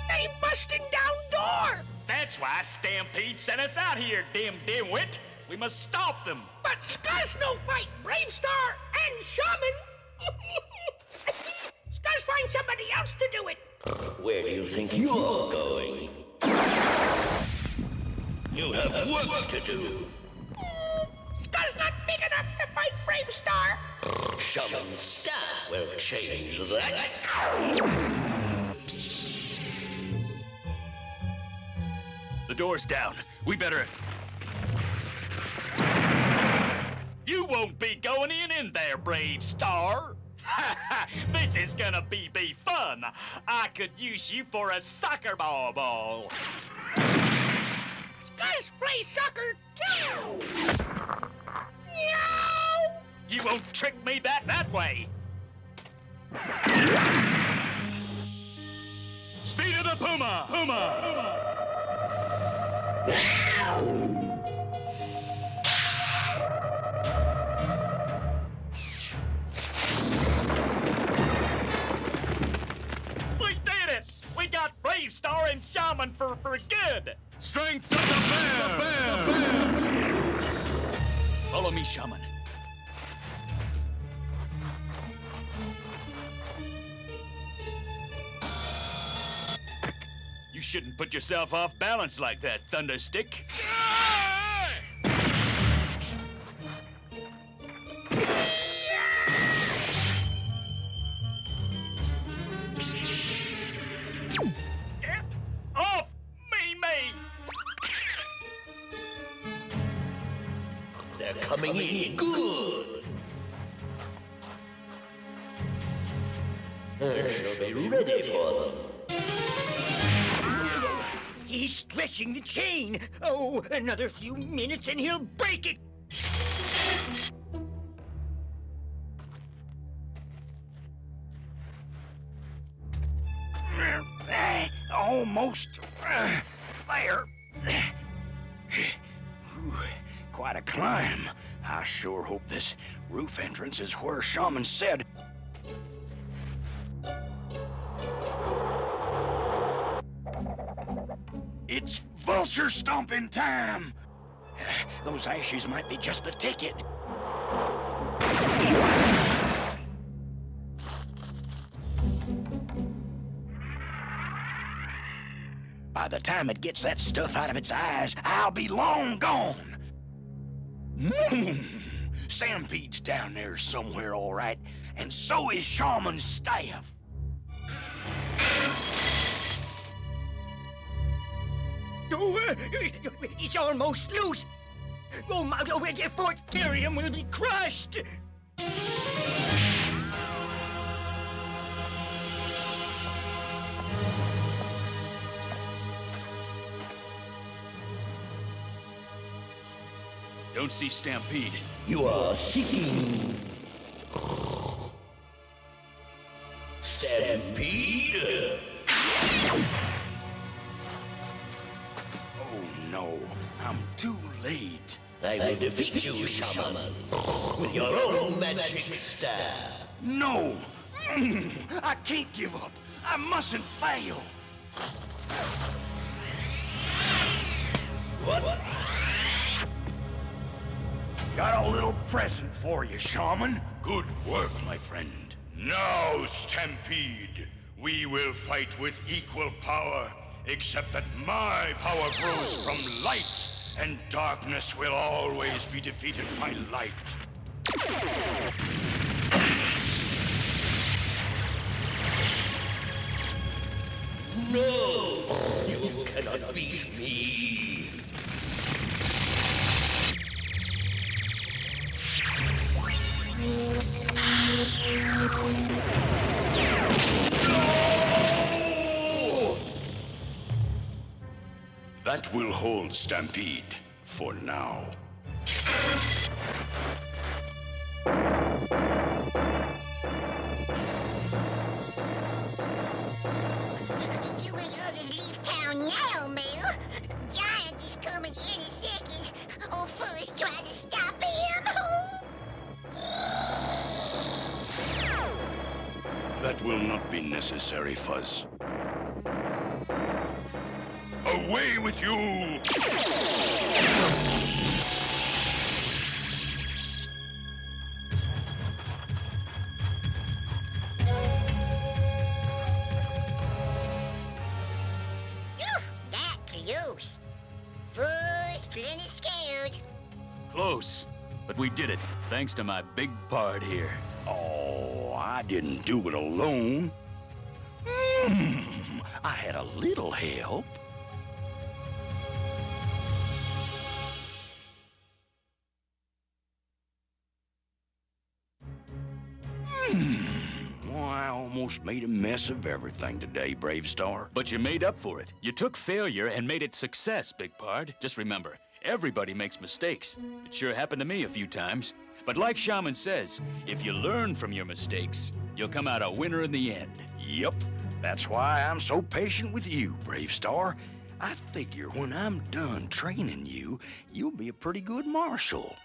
They busting down door! That's why Stampede sent us out here, dimwit. We must stop them. But Scuzz no fight BraveStarr and Shaman. Scuzz find somebody else to do it. Where do you think you're going? You have work to do. Scuzz not big enough to fight BraveStarr. Shaman's staff will change that. The door's down. We better... You won't be going in there, BraveStarr. This is gonna be fun. I could use you for a soccer ball. Scuzz play soccer too. Meow! You won't trick me that way. Speed of the puma! We did it! We got BraveStarr and Shaman for good! Strength of the bear! Follow me, Shaman. You shouldn't put yourself off balance like that, Thunderstick. Get off me! They're coming in good. I shall be ready for them. He's stretching the chain. Oh, another few minutes and he'll break it. Almost there. Quite a climb. I sure hope this roof entrance is where Shaman said. It's vulture stomping time! Those ashes might be just the ticket. By the time it gets that stuff out of its eyes, I'll be long gone. Stampede's down there somewhere, all right. And so is Shaman's staff. Oh, it's almost loose. Oh, my, Fort Kerium will be crushed. Don't see Stampede. You are seeking... Stampede? Oh, no. I'm too late. I will defeat you, Shaman, with your own magic staff. No! I can't give up. I mustn't fail. What? Got a little present for you, Shaman. Good work, my friend. Now, Stampede, we will fight with equal power, except that my power grows from light, and darkness will always be defeated by light. No! You cannot beat me! That will hold, Stampede, for now. You and others leave town now, Mel. Giant is coming any second. Old Fuzz tried to stop him. That will not be necessary, Fuzz. Away with you! That close. Fuzz plenty scared. Close, but we did it, thanks to my big pard here. Oh, I didn't do it alone. I had a little help. Well, I almost made a mess of everything today, BraveStarr. But you made up for it. You took failure and made it success, Big Pard. Just remember, everybody makes mistakes. It sure happened to me a few times. But like Shaman says, if you learn from your mistakes, you'll come out a winner in the end. Yep, that's why I'm so patient with you, BraveStarr. I figure when I'm done training you, you'll be a pretty good marshal.